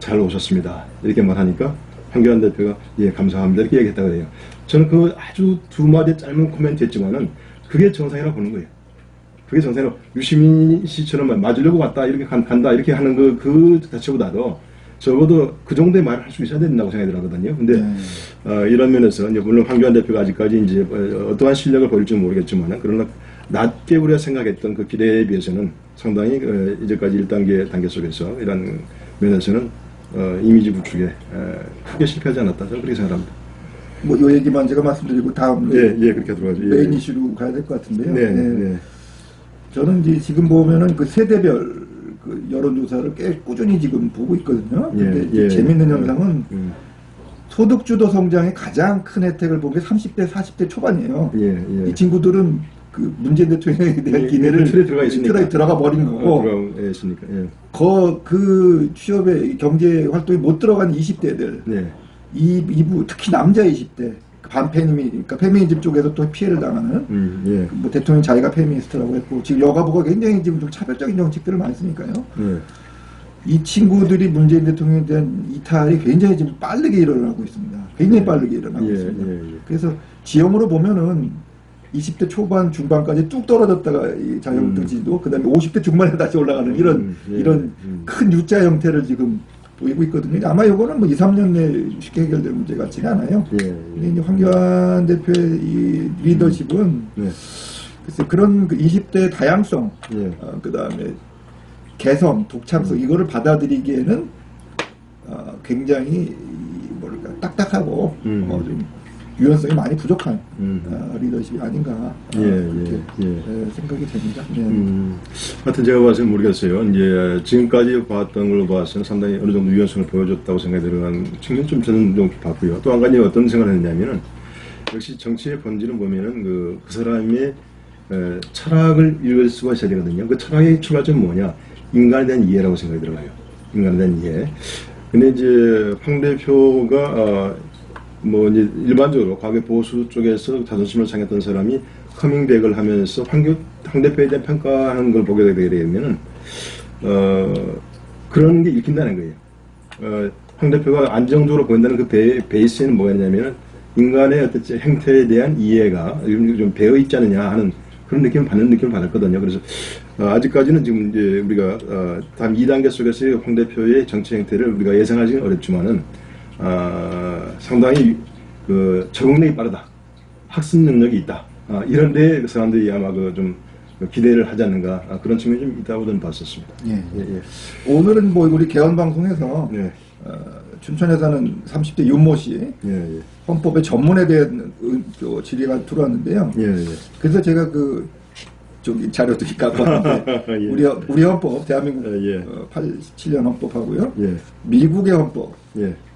잘 오셨습니다. 이렇게 말하니까. 황교안 대표가 예 감사합니다 이렇게 얘기했다고 그래요. 저는 그 아주 두 마디 짧은 코멘트 했지만은 그게 정상이라고 보는 거예요. 그게 정상이라고 유시민 씨처럼 맞으려고 왔다 이렇게 간다 이렇게 하는 그 자체보다도 적어도 그 정도의 말을 할 수 있어야 된다고 생각이 들거든요. 근데 이런 면에서 이제 물론 황교안 대표가 아직까지 이제 어떠한 실력을 보일지 모르겠지만은 그러나 낮게 우리가 생각했던 그 기대에 비해서는 상당히 이제까지 1단계 속에서 이런 면에서는 이미지 구축에 크게 실패하지 않았다. 저는 그렇게 생각합니다. 뭐 이 얘기만 제가 말씀드리고 다음 그렇게 들어가죠. 메인 이슈로 가야 될 것 같은데요. 저는 이제 지금 보면은 그 세대별 그 여론조사를 꽤 꾸준히 지금 보고 있거든요. 근데 재밌는 현상은 소득주도 성장의 가장 큰 혜택을 본 게 30대, 40대 초반이에요. 이 친구들은 그 문재인 대통령에 대한 기대를 틀에 들어가 버린 거고, 그 취업에 경제 활동에 못 들어간 20대들, 이부 특히 남자 20대, 그러니까 페미니즘 쪽에서 또 피해를 당하는, 뭐 대통령 자기가 페미니스트라고 했고, 지금 여가부가 굉장히 지금 좀 차별적인 정책들을 많이 쓰니까요. 이 친구들이 문재인 대통령에 대한 이탈이 굉장히 지금 빠르게 일어나고 있습니다. 굉장히 빠르게 일어나고 있습니다. 그래서 지형으로 보면은 20대 초반, 중반까지 뚝 떨어졌다가 이 자유한국당 지지도, 그 다음에 50대 중반에 다시 올라가는 이런 큰 U자 형태를 지금 보이고 있거든요. 아마 이거는 뭐 2, 3년 내에 쉽게 해결될 문제 같지는 않아요. 근데 이제 황교안 대표의 이 리더십은, 글쎄 그런 그 20대 다양성, 그 다음에 개성, 독창성, 이거를 받아들이기에는 굉장히 뭐랄까 딱딱하고 좀 유연성이 많이 부족한 리더십이 아닌가 이렇게 생각이 됩니다. 하여튼 제가 봐서는 모르겠어요. 이제 지금까지 봤던 걸로 봐서는 상당히 어느 정도 유연성을 보여줬다고 생각이 들어간 측면 좀 저는 좀 봤고요. 또 한 가지 어떤 생각을 했냐면은 역시 정치의 본질은 보면은 그 사람의 철학을 읽을 수가 있어야 되거든요. 그 철학의 출발점은 뭐냐? 인간에 대한 이해라고 생각이 들어가요. 인간에 대한 이해. 근데 이제 황 대표가 뭐 이제 일반적으로 과거 보수 쪽에서 자존심을 상했던 사람이 커밍백을 하면서 황 대표에 대한 평가하는 걸 보게 되게 되면은 그런 게 읽힌다는 거예요. 황 대표가 안정적으로 보인다는 그 베이스에는 뭐가 있냐면은 인간의 어떤 행태에 대한 이해가 좀 배어 있지 않느냐 하는 그런 느낌을 받았거든요. 그래서 아직까지는 지금 이제 우리가 다음 2단계 속에서의 황 대표의 정치 행태를 우리가 예상하기는 어렵지만은 상당히 그 적응력이 빠르다, 학습 능력이 있다, 이런데 사람들이 아마 그 좀 기대를 하지 않는가 그런 측면이 좀 있다고 저는 봤었습니다. 오늘은 뭐 우리 개헌 방송에서 춘천에 사는 30대 윤모 씨 헌법의 전문에 대한 질의가 들어왔는데요. 그래서 제가 그 저기 자료들이 갖고 왔는데 우리 헌법, 대한민국 87년 헌법하고요, 미국의 헌법,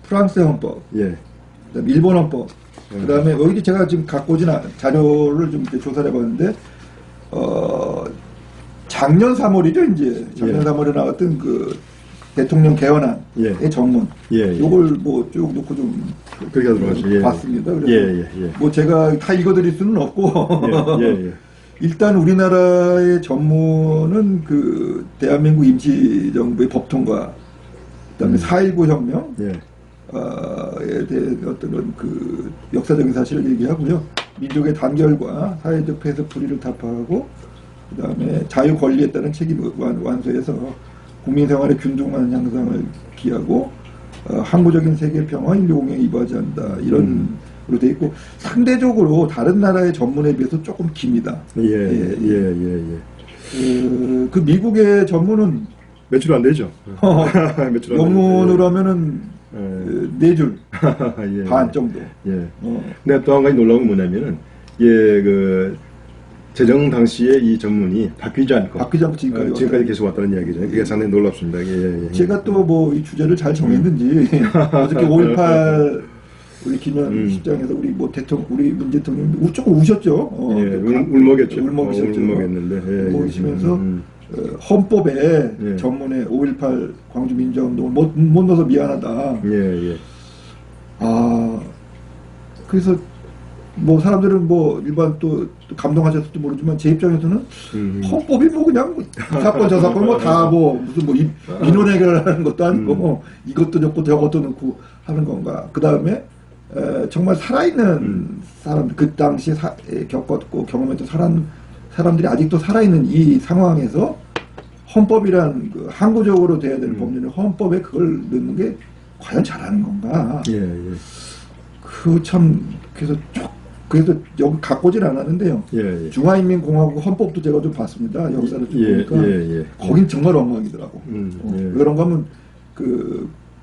프랑스의 헌법, 그다음에 일본 헌법, 그다음에 여기 제가 지금 갖고 오진 자료를 좀 이렇게 조사를 해봤는데 작년 3월이죠 이제 작년 3월에 나왔던 그 대통령 개헌안의 전문, 요걸 뭐 쭉 놓고 좀 그렇게 봤습니다. 그래서 뭐 제가 다 읽어드릴 수는 없고 일단 우리나라의 전문은 그 대한민국 임시정부의 법통과 그다음에 4.19 혁명 에 대한 어떤 그 역사적인 사실을 얘기하고요. 민족의 단결과 사회적 폐쇄 불의를 타파하고 그다음에 자유 권리에 따른 책임 완수해서 국민 생활의 균등한 향상을 기하고 항구적인 세계 평화, 인류 공행에 이바지 한다. 이런 으로 돼 있고 상대적으로 다른 나라의 전문에 비해서 조금 깁니다. 그 미국의 전문은 몇 줄 안 되죠. 영문으로 하면은 4줄 반 정도. 근데 또 한 가지 놀라운 건 뭐냐면은 그 제정 당시에 이 전문이 바뀌지 않고 지금까지 계속 왔다는 이야기죠. 그게 상당히 놀랍습니다. 제가 또 뭐 이 주제를 잘 정했는지 어저께 5.18 우리 김현 시장에서 우리 뭐 우리 문 대통령 조금 우셨죠. 울먹였죠. 울먹였는데 울먹이시면서 헌법에 전문에 5.18 광주 민주화운동을 못 넣어서 미안하다. 그래서 뭐 사람들은 뭐 일반 또 감동하셨을지 모르지만 제 입장에서는 헌법이 뭐 그냥 이 사건 저 사건 뭐 다 뭐 무슨 뭐 민원 해결하는 것도 아니고 뭐 이것도 넣고 저것도 넣고 하는 건가. 그 다음에 정말 살아있는 사람들, 그 당시에 겪었고 경험했던 사람들이 아직도 살아있는 이 상황에서 헌법이란 그 항구적으로 돼야 되는 법률을 헌법에 그걸 넣는 게 과연 잘하는 건가. 그래서 여기 갖고 오진 않았는데요. 중화인민공화국 헌법도 제가 좀 봤습니다. 역사를 좀 보니까 거긴 정말 엉망이더라고. 그런 거면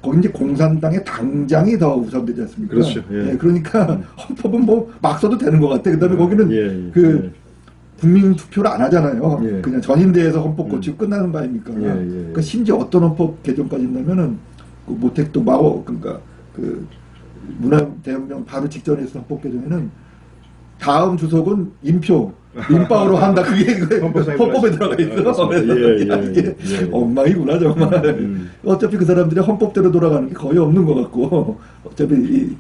거기 이제 공산당의 당장이 더 우선되지 않습니까? 그렇죠. 그러니까 헌법은 뭐 막 써도 되는 것 같아. 그다음에 거기는 국민 투표를 안 하잖아요. 그냥 전인대에서 헌법 고치고 끝나는 바입니까? 그러니까 심지어 어떤 헌법 개정까지 있냐면은 그 모택도 그러니까 문화대혁명 바로 직전에 있었던 헌법 개정에는 다음 주석은 인파오로 한다. 그게 헌법에 들어가 있어. 이게 엉망이구나 정말. 어차피 그 사람들이 헌법대로 돌아가는 게 거의 없는 것 같고 어차피 이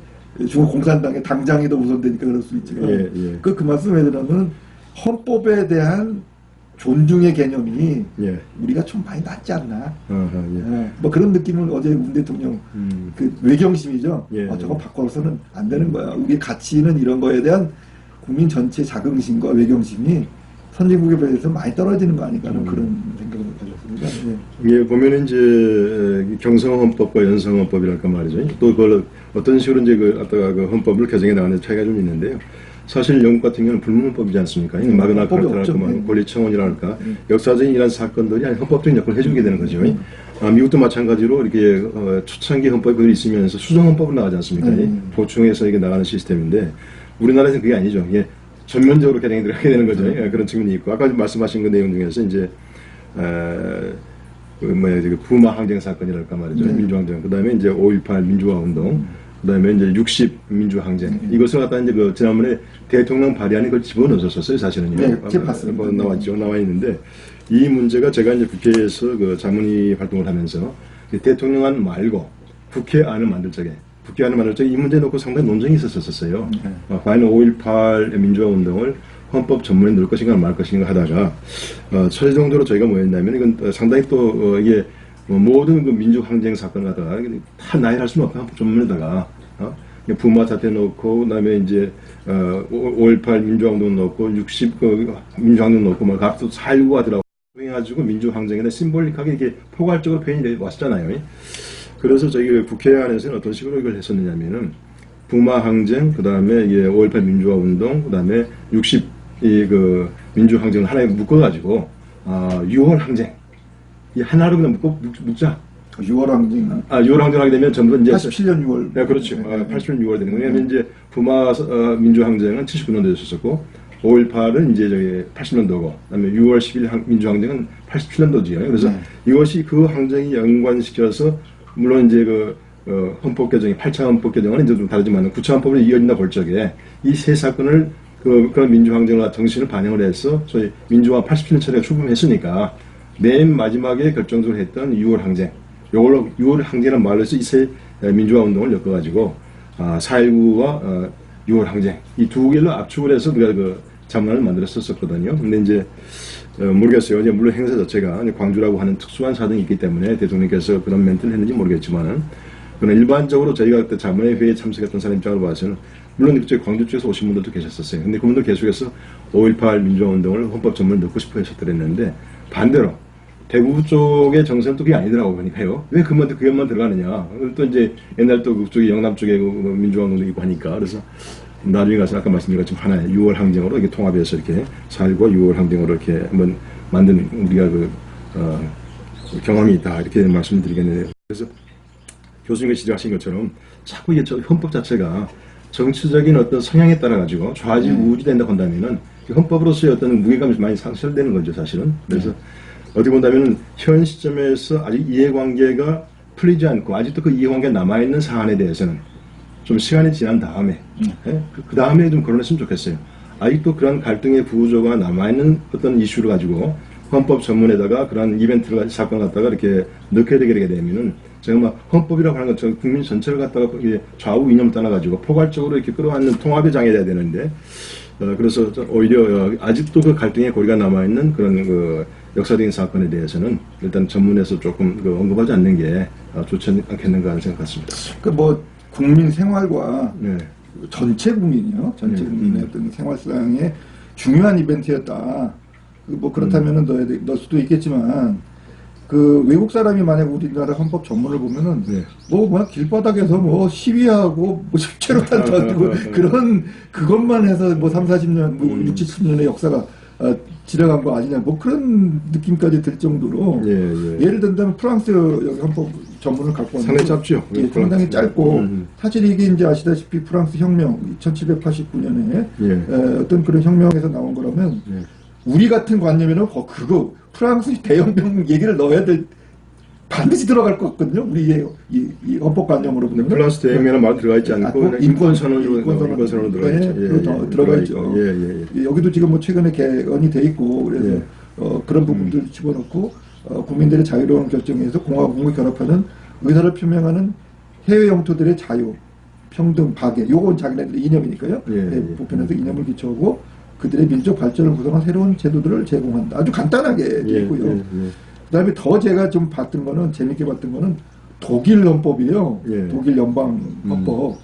중국 공산당의 당장이 더 우선되니까 그럴 수 있지만 그 말씀에 들어가면 헌법에 대한 존중의 개념이 우리가 좀 많이 낮지 않나. 뭐 그런 느낌을 어제 문 대통령 그 외경심이죠. 저거 바꿔서는 안 되는 거야. 우리 가치는 이런 거에 대한 국민 전체 자긍심과 외경심이 선진국에 비해서 많이 떨어지는 거 아닌가 하는 그런 생각을 가졌습니다. 이게 보면은 이제 경성헌법과 연성헌법이랄까 말이죠. 또 그걸 어떤 식으로 이제 아까 그 헌법을 개정해 나가는 차이가 좀 있는데요. 사실 영국 같은 경우는 불문헌법이지 않습니까? 마그나 카타랄까, 권리청원이랄까, 역사적인 이런 사건들이 아니 헌법적인 역할을 해주게 되는 거죠. 미국도 마찬가지로 이렇게 초창기 헌법이 그대로 있으면서 수정헌법으로 나가지 않습니까? 보충해서 이게 나가는 시스템인데 우리나라에서는 그게 아니죠. 이게 전면적으로 개정이 들어가게 되는 거죠. 그런 측면이 있고 아까 말씀하신 그 내용 중에서 이제 그 부마 항쟁 사건이랄까 말이죠. 민주항쟁. 그다음에 이제 5.18 민주화 운동. 그다음에 이제 60 민주항쟁. 이것을 갖다 이제 그 지난번에 대통령 발의안에 그걸 집어넣었었어요, 사실은요. 네, 봤습니다. 나와 있는데 이 문제가 제가 이제 국회에서 그 자문위 활동을 하면서 대통령안 말고 국회안을 만들 적에 이 문제 놓고 상당히 논쟁이 있었었어요. 과연 5.18 민주화 운동을 헌법 전문에 넣을 것인가 말 것인가 하다가 최종적으로 저희가 뭐였냐면 이건 상당히 또 이게 모든 그 민주항쟁 사건 갖다가 다 나열할 수는 없다. 헌법 전문에다가 부마 사태 넣고 그다음에 이제 5.18 민주화 운동 넣고 60 민주항쟁 넣고 막 각도 4.19 하더라고. 그래가지고 민주항쟁에 심볼릭하게 이렇게 포괄적으로 표현이 왔잖아요. 그래서 저희 국회 안에서는 어떤 식으로 이걸 했었느냐면은 부마항쟁, 그 다음에 5.18 민주화 운동, 그 다음에 60 그 민주항쟁을 하나에 묶어가지고 6월 항쟁 이 하나로 그냥 묶자. 6월 항쟁. 6월 항쟁 하게 되면 전부 이제 87년 6월. 네, 그렇죠. 87년 6월 되는 거예요. 왜냐면 이제 부마 민주항쟁은 79년도에 있었었고 5.18은 이제 저기 80년도고, 그다음에 6월 10일 민주항쟁은 87년도지요. 그래서 이것이 그 항쟁이 연관시켜서 물론 이제 헌법 개정이 8차 헌법 개정은 이제 좀 다르지만 9차 헌법으로 이어진다 볼 적에 이 세 사건을 그런 민주항쟁과 정신을 반영을 해서 소위 민주화 87년처리가 출범했으니까 맨 마지막에 결정적으로 했던 6월 항쟁, 요걸로 6월 항쟁이라는 말로 해서 이 세 민주화 운동을 엮어가지고 4.19와 6월 항쟁 이 두 개를 압축을 해서 우리가 그 자문안을 만들었었거든요. 근데 이제 모르겠어요. 이제 물론 행사 자체가 광주라고 하는 특수한 사정이 있기 때문에 대통령께서 그런 멘트를 했는지 모르겠지만은 그러나 일반적으로 저희가 그때 자문회 회의에 참석했던 사람 입장으로 봐서는 물론 저희 광주 쪽에서 오신 분들도 계셨었어요. 근데 그분들 계속해서 5.18 민주화 운동을 헌법 전문에 넣고 싶어 하셨더랬는데 반대로 대구 쪽의 정서는 또 그게 아니더라고 보니까요. 왜 그것만 들어가느냐. 또 이제 옛날 또 그쪽이 영남 쪽에 민주화 운동도 있고 하니까 그래서 나중에 가서 아까 말씀드린 것처럼 하나의 6월 항쟁으로 이렇게 통합해서 이렇게 4.19와 6월 항쟁으로 이렇게 한번 만든 우리가 경험이 있다 이렇게 말씀드리겠네요. 그래서 교수님이 지적하신 것처럼 자꾸 이게 헌법 자체가 정치적인 어떤 성향에 따라 가지고 좌지우지 된다고 한다면은 헌법으로서의 어떤 무게감이 많이 상실되는 거죠, 사실은. 그래서 어떻게 본다면은 현 시점에서 아직 이해관계가 풀리지 않고 아직도 그 이해관계가 남아있는 사안에 대해서는 좀 시간이 지난 다음에 그 다음에 좀 거론했으면 좋겠어요. 아직도 그런 갈등의 구조가 남아있는 어떤 이슈를 가지고 헌법 전문에다가 그런 이벤트를 사건 갖다가 이렇게 넣게 되게 되면은 제가 막 헌법이라고 하는 건 국민 전체를 갖다가 좌우 이념을 떠나가지고 포괄적으로 이렇게 끌어안는 통합의 장애돼야 되는데 그래서 오히려 아직도 그 갈등의 고리가 남아있는 그런 역사적인 사건에 대해서는 일단 전문에서 조금 언급하지 않는 게 좋지 않겠는가 하는 생각 같습니다. 국민 생활과 전체 국민이요. 전체 국민의 어떤 생활상의 중요한 이벤트였다. 그렇다면은 넣을 수도 있겠지만 외국 사람이 만약 우리나라 헌법 전문을 보면은 길바닥에서 시위하고 실제로 던지고 그것만 해서 3, 40년 6, 70년의 역사가 지나간 거 아니냐 그런 느낌까지 들 정도로 예를 든다면 프랑스 여기 헌법 전문을 갖고 왔는데 상당히 짧죠. 상당히 짧고 사실 이게 이제 아시다시피 프랑스 혁명 1789년에 어떤 그런 혁명에서 나온 거라면 우리 같은 관념에는 프랑스 대혁명 얘기를 넣어야 될 반드시 들어갈 것 같거든요. 우리의 이 헌법 관념으로 보면. 플러스 대행이라는 말 들어가 있지 않고 인권선언으로 들어가 있죠. 들어가 있죠. 여기도 지금 뭐 최근에 개헌이 돼 있고 그래서 그런 부분들 집어넣고 국민들의 자유로운 결정에서 공화와 공을 결합하는 의사를 표명하는 해외 영토들의 자유, 평등, 박애. 요건 자기네들의 이념이니까요. 보편에서 이념을 기초하고 그들의 민족 발전을 구성한 새로운 제도들을 제공한다. 아주 간단하게 있고요. 그다음에 더 제가 좀 봤던 거는 재밌게 봤던 거는 독일 헌법이에요. 독일 연방 헌법.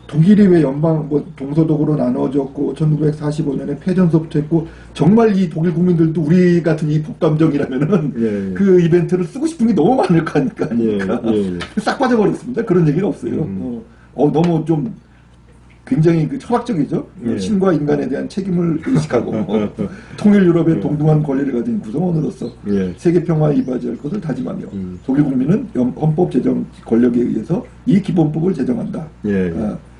독일이 왜 연방 뭐 동서독으로 나눠졌고 1945년에 패전서부터 했고 정말 이 독일 국민들도 우리 같은 이 복감정이라면은 그 이벤트를 쓰고 싶은 게 너무 많을 거니까 싹 빠져버렸습니다. 그런 얘기가 없어요. 너무 좀 굉장히 그 철학적이죠. 신과 인간에 대한 책임을 의식하고 통일 유럽의 동등한 권리를 가진 구성원으로서 세계 평화에 이바지할 것을 다짐하며 독일 국민은 헌법 제정 권력에 의해서 이 기본법을 제정한다.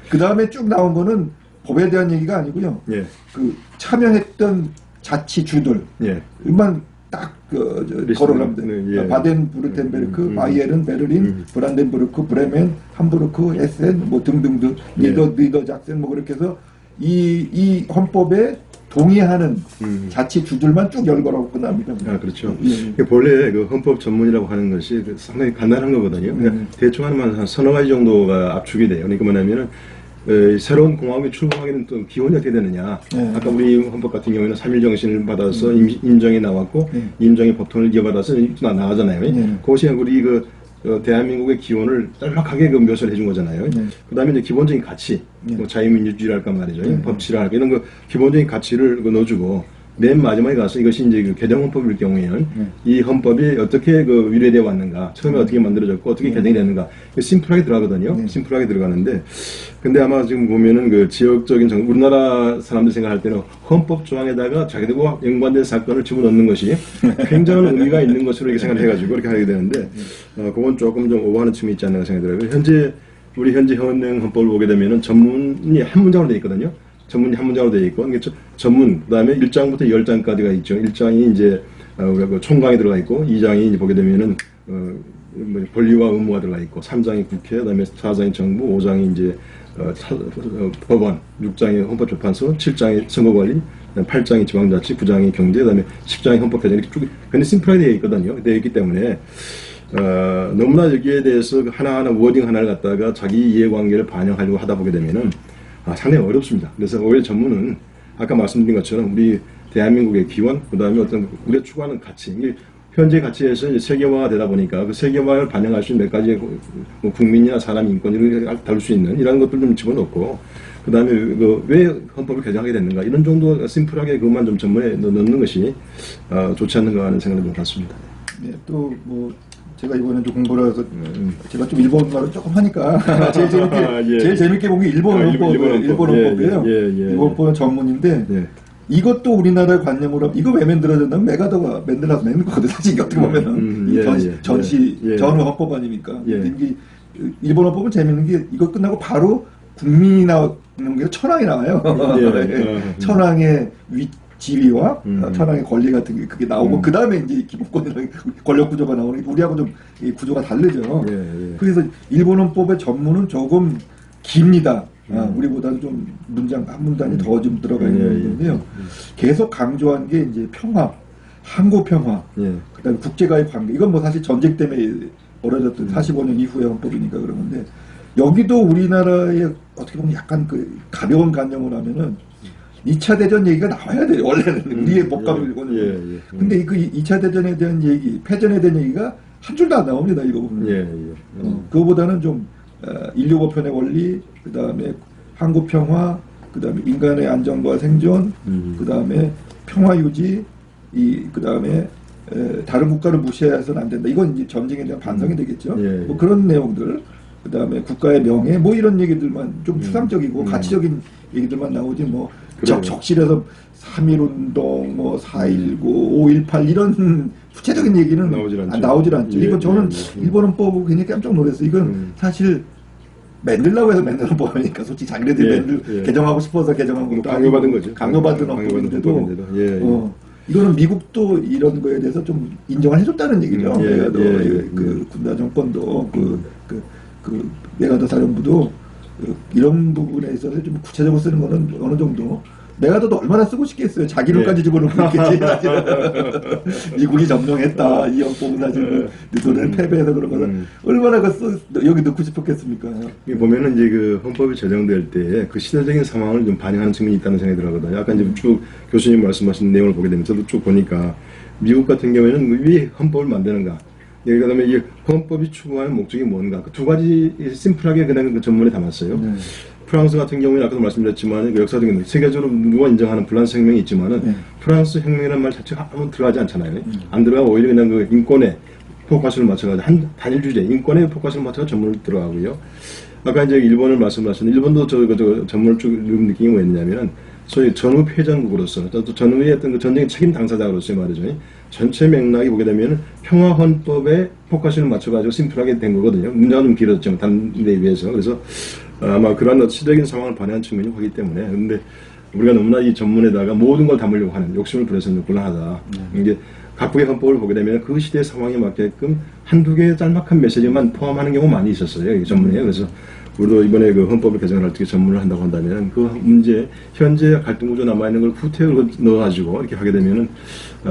그 다음에 쭉 나온 거는 법에 대한 얘기가 아니고요. 그 참여했던 자치주들만 딱 거론하면 돼요. 바덴 부르텐베르크, 바이에른, 베를린, 브란덴부르크, 브레멘, 함부르크, 에센 뭐 등등등 니더작센 뭐 그렇게 해서 이 헌법에 동의하는 자치주들만 쭉 열거라고 끝납니다. 그렇죠. 본래 그 헌법 전문이라고 하는 것이 상당히 간단한 거거든요. 그러니까 대충 한 서너 가지 정도가 압축이 돼요. 그러니까 뭐냐면은 새로운 공화국이 출범하기는 또 기원이 어떻게 되느냐. 아까 우리 헌법 같은 경우에는 3일 정신을 받아서 임정이 나왔고 임정의 법통을 이어받아서 나가잖아요. 그것이 우리 대한민국의 기원을 짤막하게 묘사를 해준 거잖아요. 그 다음에 이제 기본적인 가치, 뭐 자유민주주의랄까 말이죠. 법치랄까 이런 거 기본적인 가치를 넣어주고 맨 마지막에 가서 이것이 이제 그 개정헌법일 경우에는 이 헌법이 어떻게 위례되어 왔는가, 처음에 어떻게 만들어졌고 어떻게 개정이 됐는가, 심플하게 들어가거든요. 심플하게 들어가는데, 근데 아마 지금 보면은 그 지역적인 우리나라 사람들 생각할 때는 헌법 조항에다가 자기들과 연관된 사건을 집어넣는 것이 굉장한 의미가 있는 것으로 이렇게 생각을 해가지고 이렇게 하게 되는데, 그건 조금 좀 오버하는 층이 있지 않나 생각이 들어요. 우리 현재 현행 헌법을 보게 되면은 전문이 한 문장으로 되어 있거든요. 전문이 한 문장으로 되어 있고, 전문, 그 다음에 1장부터 10장까지가 있죠. 1장이 이제, 우리가 총강이 들어가 있고, 2장이 이제 보게 되면은, 권리와 의무가 들어가 있고, 3장이 국회, 그 다음에 4장이 정부, 5장이 이제, 법원, 6장이 헌법재판소, 7장이 선거관리, 8장이 지방자치, 9장이 경제, 그 다음에 10장이 헌법개정, 이렇게 쭉, 근데 심플하게 되어 있거든요. 되어 있기 때문에, 너무나 여기에 대해서 하나하나 워딩 하나를 갖다가 자기 이해관계를 반영하려고 하다 보게 되면은, 상당히 어렵습니다. 그래서 오히려 전문은 아까 말씀드린 것처럼 우리 대한민국의 기원, 그 다음에 어떤 우리가 추구하는 가치, 현재 가치에서 이제 세계화가 되다 보니까 그 세계화를 반영할 수 있는 몇 가지 뭐 국민이나 사람 인권 이런 다룰 수 있는 이런 것들 좀 집어넣고, 그 다음에 왜 헌법을 개정하게 됐는가 이런 정도 심플하게 그것만 좀 전문에 넣는 것이 좋지 않는가 하는 생각을 좀 갖습니다. 네, 또 뭐. 제가 이번에 좀 공부를 해서 제가 좀 일본말을 조금 하니까 제일 재밌게 본 게 일본 헌법이에요. 일본 헌법은 전문인데 이것도 우리나라의 관념으로 하면 이거 왜 만들어졌냐면 메가더가 만들어서 만든 거거든. 사실 이게 어떻게 보면은 전후 헌법 아닙니까? 이게 일본 헌법은 재밌는 게 이거 끝나고 바로 국민이 나오는 게 천황이 나와요. 천황의 지위와 천황의 권리 같은 게 그게 나오고 그 다음에 이제 기본권이랑 권력 구조가 나오니까 우리하고 좀 구조가 다르죠. 그래서 일본 헌법의 전문은 조금 깁니다. 우리보다는 좀 문장 한 문단이 더 좀 들어가 있는 건데요. 계속 강조한 게 이제 평화, 항구 평화, 그다음에 국제가의 관계. 이건 뭐 사실 전쟁 때문에 벌어졌던 45년 이후의 헌법이니까 그런 건데 여기도 우리나라의 어떻게 보면 약간 그 가벼운 관념을 하면은 2차 대전 얘기가 나와야 돼요. 원래는 우리의 법감을 근데 그 2차 대전에 대한 얘기, 패전에 대한 얘기가 한 줄도 안 나옵니다. 이거 보면. 그거보다는 좀 인류 보편의 원리, 그 다음에 항구 평화, 그 다음에 인간의 안전과 생존, 그 다음에 평화 유지, 그 다음에 다른 국가를 무시해서는 안 된다. 이건 이제 전쟁에 대한 반성이 되겠죠. 뭐 그런 내용들. 그 다음에 국가의 명예, 뭐 이런 얘기들만 좀 추상적이고 가치적인 얘기들만 나오지 뭐 적실해서 3.1운동, 뭐 4.19, 5.18 이런 구체적인 얘기는 나오질 않죠. 이건 저는 일본 헌법 보고 굉장히 깜짝 놀랐어요. 이건 사실 만들라고 해서 만드는 법이니까 솔직히 자기네들이 개정하고 싶어서 개정한 것도 강요받은 거죠. 강요받은 헌법인데도 이거는 미국도 이런 거에 대해서 좀 인정을 해줬다는 얘기죠. 그 군사 정권도 그 메가더 사령부도 이런 부분에 있어서 좀 구체적으로 쓰는 거는 어느 정도 메가더도 얼마나 쓰고 싶겠어요. 자기 눈까지 집어넣고 있겠지. 미국이 점령했다. 이 헌법은 사실 너네는 패배해서 그런 거는 얼마나 여기 넣고 싶었겠습니까? 보면은 이제 그 헌법이 제정될 때 그 시대적인 상황을 좀 반영하는 측면이 있다는 생각이 들거든요. 아까 이제 쭉 교수님 말씀하신 내용을 보게 되면 저도 쭉 보니까 미국 같은 경우에는 왜 헌법을 만드는가? 그다음에 이 헌법이 추구하는 목적이 뭔가? 그 두 가지 심플하게 그냥 그 전문에 담았어요. 프랑스 같은 경우에는 아까도 말씀드렸지만 그 역사적인 세계적으로 누가 인정하는 불란스 혁명이 있지만은 프랑스 혁명이라는 말 자체가 아무 들어가지 않잖아요. 안 들어가고 오히려 그냥 그 인권에 포커스를 맞춰가지고 한 단일 주제 인권에 포커스를 맞춰서 전문을 들어가고요. 아까 이제 일본을 말씀하셨는데 일본도 저 전문을 쭉 느낀 게 뭐였냐면은 소위 전후 패전국으로서 또 전후의 어떤 그 전쟁의 책임 당사자로서의 말이죠. 전체 맥락이 보게 되면 평화 헌법에 포커스를 맞춰가지고 심플하게 된 거거든요. 문제가 좀 길었죠. 다른 데에 비해서. 그래서 아마 그런 시대적인 상황을 반영한 측면이 크기 때문에. 근데 우리가 너무나 이 전문에다가 모든 걸 담으려고 하는 욕심을 부려서는 곤란하다. 이게 각국의 헌법을 보게 되면 그 시대의 상황에 맞게끔 한두 개의 짤막한 메시지만 포함하는 경우가 많이 있었어요. 이 전문에. 그래서 우리도 이번에 그 헌법을 개정을 할 때 전문을 한다고 한다면 그 문제, 현재 갈등 구조 남아있는 걸 후퇴로 넣어가지고 이렇게 하게 되면은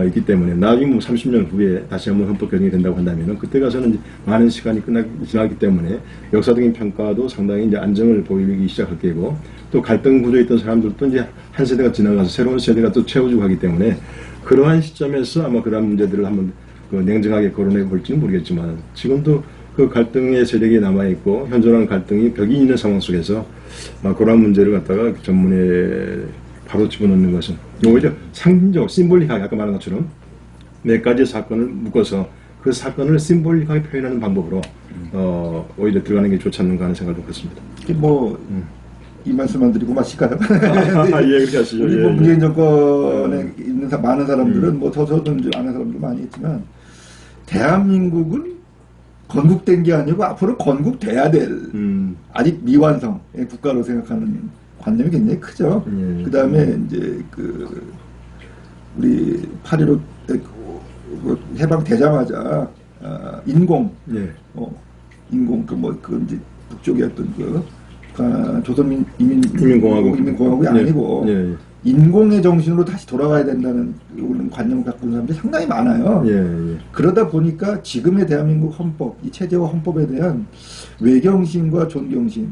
있기 때문에 나중에 뭐 30년 후에 다시 한번 헌법 개정이 된다고 한다면은 그때 가서는 이제 많은 시간이 지나기 때문에 역사적인 평가도 상당히 이제 안정을 보이기 시작할 게고 또 갈등 구조에 있던 사람들도 이제 한 세대가 지나가서 새로운 세대가 또 채워주고 하기 때문에 그러한 시점에서 아마 그러한 문제들을 한번 그 냉정하게 거론해 볼지는 모르겠지만 지금도 그 갈등의 세력이 남아있고 현존하는 갈등이 벽이 있는 상황 속에서 그러한 문제를 갖다가 전문에 바로 집어넣는 것은 오히려 상징적, 심볼릭하게 아까 말한 것처럼 몇 가지 사건을 묶어서 그 사건을 심볼릭하게 표현하는 방법으로 오히려 들어가는 게 좋지 않는가 하는 생각도 그렇습니다. 이 말씀만 드리고 마실까요? 예, 그렇게 하시죠. 우리 문재인 정권에 있는 많은 사람들은 저도 아는 사람도 많이 있지만 대한민국은 건국된 게 아니고 앞으로 건국돼야 될 아직 미완성의 국가로 생각하는 관념이 굉장히 크죠. 그 다음에 이제 우리 8.15 해방되자마자 인공 이제 북쪽의 어떤 조선인민공화국이 아니고 인공의 정신으로 다시 돌아가야 된다는 관념을 갖고 있는 사람들이 상당히 많아요. 그러다 보니까 지금의 대한민국 헌법, 이 체제와 헌법에 대한 외경심과 존경심,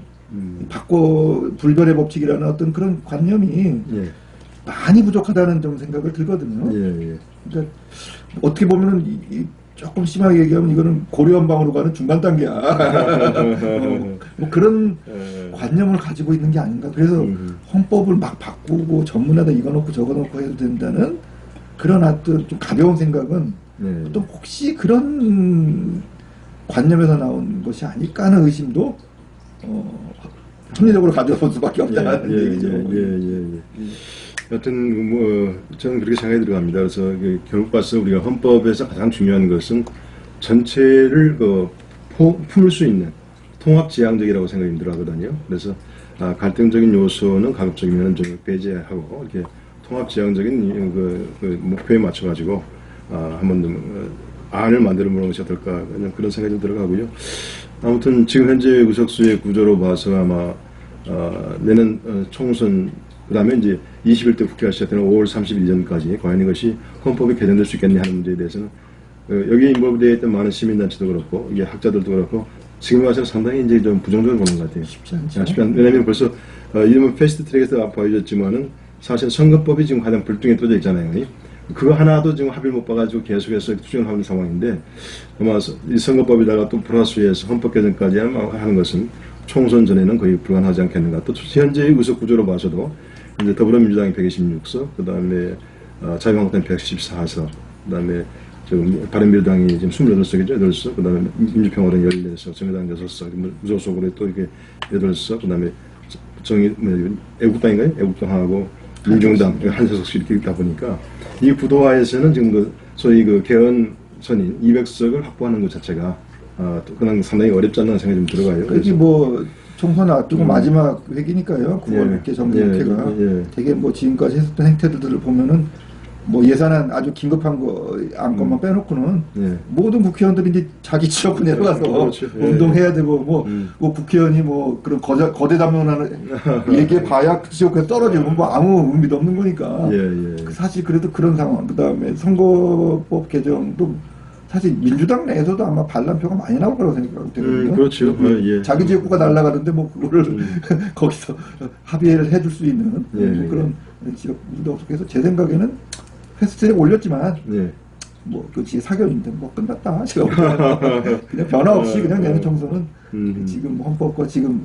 불변의 법칙이라는 어떤 그런 관념이 많이 부족하다는 좀 생각을 들거든요. 그러니까 어떻게 보면은 조금 심하게 얘기하면 이거는 고려연방으로 가는 중간 단계야. 뭐 그런 관념을 가지고 있는 게 아닌가. 그래서 헌법을 막 바꾸고 전문에다 이거 넣고 저거 넣고 해도 된다는 그런 어떤 좀 가벼운 생각은 또 혹시 그런 관념에서 나온 것이 아닐까 하는 의심도 합리적으로 가져볼 수밖에 없다는 얘기죠. 여튼 저는 그렇게 생각이 들어갑니다. 그래서 결국 봐서 우리가 헌법에서 가장 중요한 것은 전체를 품을 수 있는 통합지향적이라고 생각이 들어하거든요. 그래서 갈등적인 요소는 가급적이면 좀 배제하고 이렇게 통합지향적인 목표에 맞춰가지고 한번 안을 만들어 보는 것이 어떨까 그런 생각이 좀 들어가고요. 아무튼 지금 현재 의석수의 구조로 봐서 아마 내년 총선 그 다음에 이제 21대 국회가 시작되는 5월 31일 전까지 과연 이것이 헌법이 개정될 수 있겠냐 하는 문제에 대해서는 여기에 인volv되어 있던 많은 시민단체도 그렇고 이게 학자들도 그렇고 지금 와서 상당히 이제 좀 부정적으로 보는 것 같아요. 쉽지 않죠. 왜냐하면 벌써 이름은 패스트트랙에서 보여줬지만은 사실 선거법이 지금 가장 불등에 떠져 있잖아요. 그거 하나도 지금 합의를 못 봐가지고 계속해서 투쟁을 하는 상황인데 아마 이 선거법에다가 또 플러스해서 헌법 개정까지 하는 것은 총선 전에는 거의 불가능하지 않겠는가. 또 현재의 의석 구조로 봐서도 이제 더불어민주당이 126석, 그 다음에 자유한국당이 114석, 그 다음에 바른미래당이 지금 28석이죠, 8석, 그 다음에 민주평화당 14석, 정의당 6석, 무소속으로 또 이렇게 8석, 그 다음에 애국당인가요? 애국당하고 민중당 한 석씩 이렇게 있다 보니까 이 구도화에서는 지금 소위 개헌선인 200석을 확보하는 것 자체가 그냥 상당히 어렵지 않나 생각이 좀 들어가요. 그게 총선 앞두고 마지막 회기니까요. 9월 6개 정기국회가 되게 지금까지 했었던 행태들을 보면은 뭐 예산안 아주 긴급한 거 안건만 빼놓고는 모든 국회의원들이 이제 자기 지역구 내려가서 그렇죠. 운동해야 되고 뭐 국회의원이 뭐 그런 거대 담론하는 얘기해 봐야 그 지역구에 떨어지고 뭐 아무 의미도 없는 거니까. 사실 그래도 그런 상황. 그다음에 선거법 개정도 사실 민주당 내에서도 아마 반란표가 많이 나올 거라고 생각하거든요. 그렇죠. 자기 지역구가 날아가는데 뭐 그거를 거기서 합의를 해줄 수 있는 그런 지역구도 없고 해서 제 생각에는 패스트트랙 올렸지만 뭐 그게 사견인데 뭐 끝났다. 그냥 변화 없이 그냥 내년 총선은 지금 헌법과 지금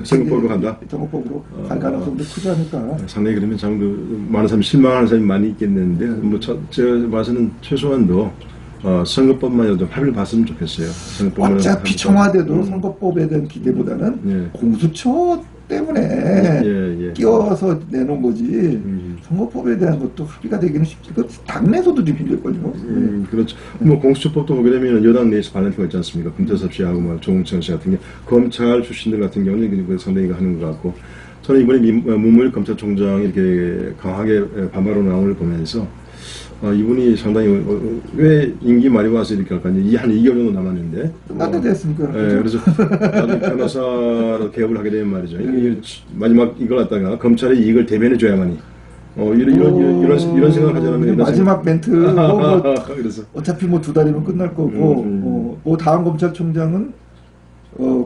선거법으로 간다. 선거법으로 갈 가능성도 크지 않을까. 상당히 그러면 참 많은 사람이 실망하는 사람이 많이 있겠는데 뭐 제가 봐서는 최소한도 선거법만이라도 합의를 봤으면 좋겠어요. 어차피 청와대도 선거법에 대한 기대보다는 공수처 때문에 끼워서 내놓은 거지 선거법에 대한 것도 합의가 되기는 쉽지. 그 당내에서도 좀 힘들걸요. 그렇죠. 뭐 공수처법도 보게 되면 여당 내에서 반란표가 있지 않습니까? 금태섭 씨하고 뭐 조홍천 씨 같은 게 검찰 출신들 같은 경우는 상당히 하는 것 같고 저는 이번에 문무일 검찰총장이 이렇게 강하게 반발하는 나오는 걸 보면서 이분이 상당히 왜 임기 말이 와서 이렇게 할까? 한 2개월 정도 남았는데 끝날 때 됐으니까. 그래서 나중에 변호사로 개업을 하게 되면 말이죠. 마지막 이걸 갖다가 검찰의 이익을 대변해 줘야만이 이런 생각을 하자면 마지막 멘트 뭐 그래서 어차피 뭐 2달이면 끝날 거고 뭐 다음 검찰총장은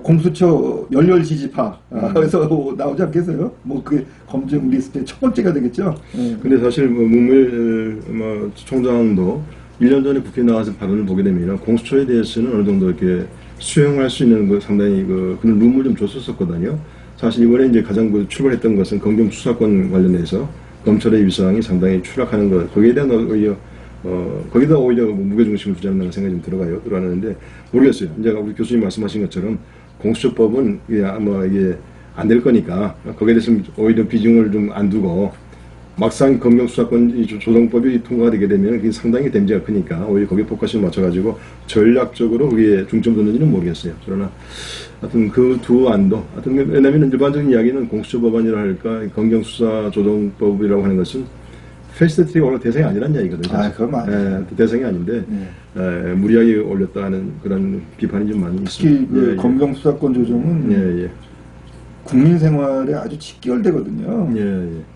공수처 열렬 지지파 그래서 나오지 않겠어요? 뭐 그 검증 리스트의 첫 번째가 되겠죠. 근데 사실 뭐 문무일 총장도 1년 전에 국회에 나와서 발언을 보게 되면 공수처에 대해서는 어느 정도 이렇게 수용할 수 있는 거 상당히 그런 룸을 좀 줬었거든요. 사실 이번에 이제 가장 출발했던 것은 검경 수사권 관련해서 검찰의 위상이 상당히 추락하는 것, 거기에 대한 오히려 거기다 오히려 무게중심을 두자는 생각이 좀 들어가는데 모르겠어요. 이제 우리 교수님 말씀하신 것처럼 공수처법은 아마 이게 안 될 거니까 거기에 대해서 오히려 비중을 좀 안 두고 막상 검경수사권 조정법이 통과가 되게 되면 그게 상당히 데미지가 크니까 오히려 거기에 포커스를 맞춰가지고 전략적으로 그게 중점 뒀는지는 모르겠어요. 그러나 하여튼 그 두 안도 하여튼 왜냐하면 일반적인 이야기는 공수처법안이라 할까 검경수사 조정법이라고 하는 것은 패스트트랙 올라 대상이 아니란 이야기거든요. 그건 맞아요. 대상이 아닌데 무리하게 올렸다는 그런 비판이 좀 많이 있습니다. 특히 검경수사권 조정은 국민 생활에 아주 직결되거든요.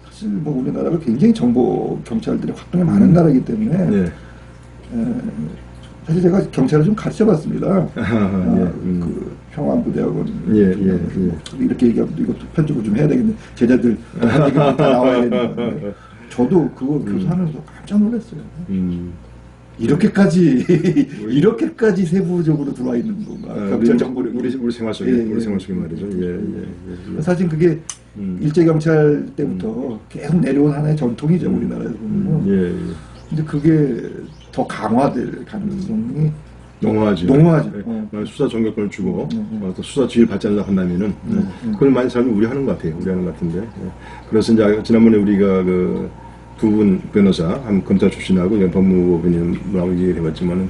사실 뭐 우리나라가 굉장히 정보 경찰들의 활동이 많은 나라이기 때문에 사실 제가 경찰을 좀 가르쳐봤습니다. 그 평안부대학원 이렇게 얘기하면 이것도 편집을 좀 해야 되겠네. 제자들 한 얘기만 다 나와야 되는데 저도 그거 교사하면서 깜짝 놀랐어요. 이렇게까지 세부적으로 들어와 있는 건가? 경찰 정보력이 우리 생활 속에 우리 생활 속에 말이죠. 사실 그게 일제 경찰 때부터 계속 내려온 하나의 전통이죠, 우리나라에서 보면. 근데 그게 더 강화될 가능성이 농후하죠. 수사 전격권을 주고 또 수사 지휘를 받지 않으려고 한다면은 그걸 많이 사람이 우려하는 것 같아요. 우려하는 것 같은데. 그래서 이제 지난번에 우리가 두 분 변호사, 한 검찰 출신하고 법무부님하고 얘기를 해봤지만은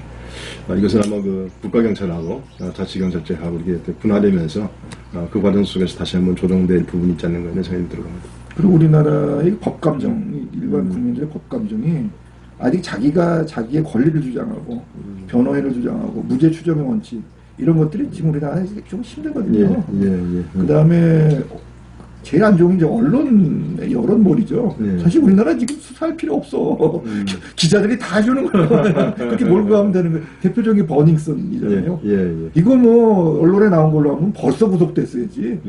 이것은 아마 국가경찰하고 자치경찰제하고 이렇게 분화되면서 그 과정 속에서 다시 한번 조정될 부분이 있지 않는가 이런 생각이 들어갑니다. 그리고 우리나라의 법감정, 일반 국민들의 법감정이 아직 자기의 권리를 주장하고 변호인을 주장하고 무죄 추정의 원칙 이런 것들이 지금 우리나라에 좀 힘들거든요. 그 다음에 제일 안 좋은 게 언론의 여론몰이죠. 사실 우리나라 지금 수사할 필요 없어. 기자들이 다 해주는 거야. 그렇게 몰고 가면 되는 거예요. 대표적인 버닝썬이잖아요. 이거 뭐 언론에 나온 걸로 하면 벌써 구속됐어야지.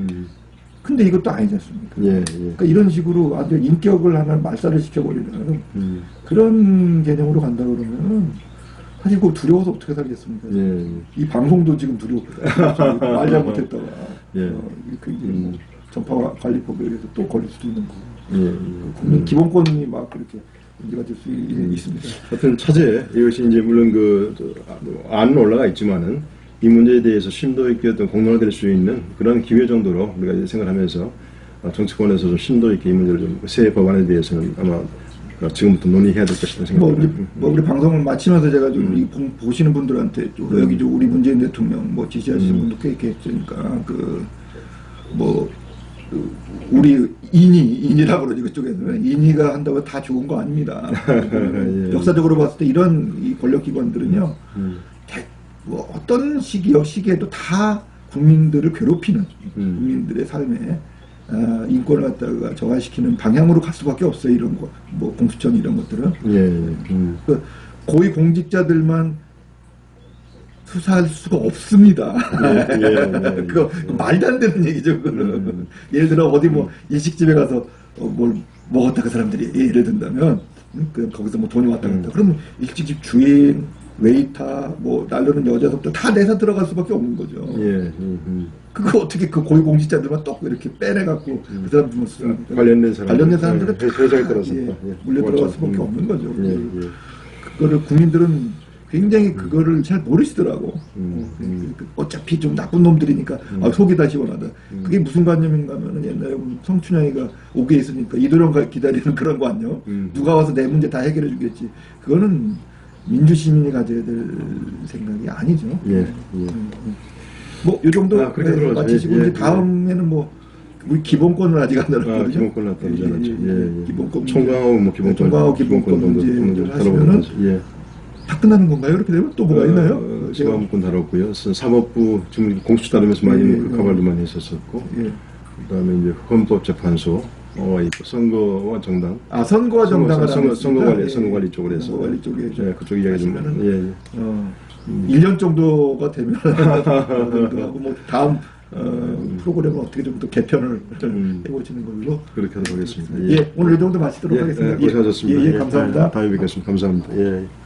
근데 이것도 아니지 않습니까? 그러니까 이런 식으로 아주 인격을 하나 말살을 시켜버리는 그런 개념으로 간다 그러면 사실 그거 두려워서 어떻게 살겠습니까? 이 방송도 지금 두려워. 말 잘못했다가 전파 관리법에 의해서 또 걸릴 수도 있는 거고. 국민 기본권이 막 그렇게 문제가 될 수 있습니다. 하여튼 차제 이것이 이제 물론 안은 올라가 있지만은 이 문제에 대해서 심도 있게 어떤 공론화될 수 있는 그런 기회 정도로 우리가 생각하면서 정치권에서 좀 심도 있게 이 문제를 좀 새 법안에 대해서는 아마 지금부터 논의해야 될 것이다 생각합니다. 우리 방송을 마치면서 제가 좀 보시는 분들한테 여기 우리 문재인 대통령 지지하시는 분도 꽤 있으니까 우리 인이라고 그러죠. 그쪽에는 인이가 한다고 다 좋은 거 아닙니다. 예. 역사적으로 봤을 때 이런 이 권력기관들은요, 뭐 어떤 시기에도 다 국민들을 괴롭히는 국민들의 삶에 인권을 갖다가 저하시키는 방향으로 갈 수밖에 없어요. 이런 거, 뭐 공수처 이런 것들은. 그 고위 공직자들만 수사할 수가 없습니다. 그거 말도 안 되는 얘기죠. 예를 들어 어디 뭐 일식집에 가서 뭘 먹었다 그 사람들이 예를 든다면 거기서 뭐 돈이 왔다 갔다. 그러면 일식집 주인, 웨이터, 뭐 날르는 여자들도 다 내사 들어갈 수밖에 없는 거죠. 그거 어떻게 그 고위 공직자들만 또 이렇게 빼내갖고 그 사람들만 수사합니까? 관련된 사람들은 회사에 따라서 물려 들어갈 수밖에 없는 거죠. 그거를 국민들은 굉장히 그거를 잘 모르시더라고. 어차피 좀 나쁜 놈들이니까 속이 다 시원하다. 그게 무슨 관념인가 하면은 옛날에 성춘향이가 옥에 있으니까 이도령 기다리는 그런 관념. 누가 와서 내 문제 다 해결해 주겠지. 그거는 민주시민이 가져야 될 생각이 아니죠. 뭐 이 정도 마치시고 이제 다음에는 뭐 우리 기본권을 아직 안 다뤘거든요. 기본권을 안 다루지 않았죠. 기본권 총괄하고 뭐 기본권 문제를 하시면은 다 끝나는 건가요? 이렇게 되면 또 뭐가 있나요? 사법권 다뤘고요. 사법부 지금 공수처 다루면서 많이 그 가발도 많이 했었었고, 그다음에 이제 헌법재판소, 선거와 정당. 선거와 정당을 선거관리 쪽으로 해서. 선거관리 쪽에 그쪽 이야기 좀. 1년 정도가 되면 하고 뭐 다음 프로그램을 어떻게 좀 더 개편을 해보시는 걸로 그렇게 하도록 하겠습니다. 오늘 이 정도 마치도록 하겠습니다. 고생하셨습니다. 감사합니다. 다음에 뵙겠습니다. 감사합니다.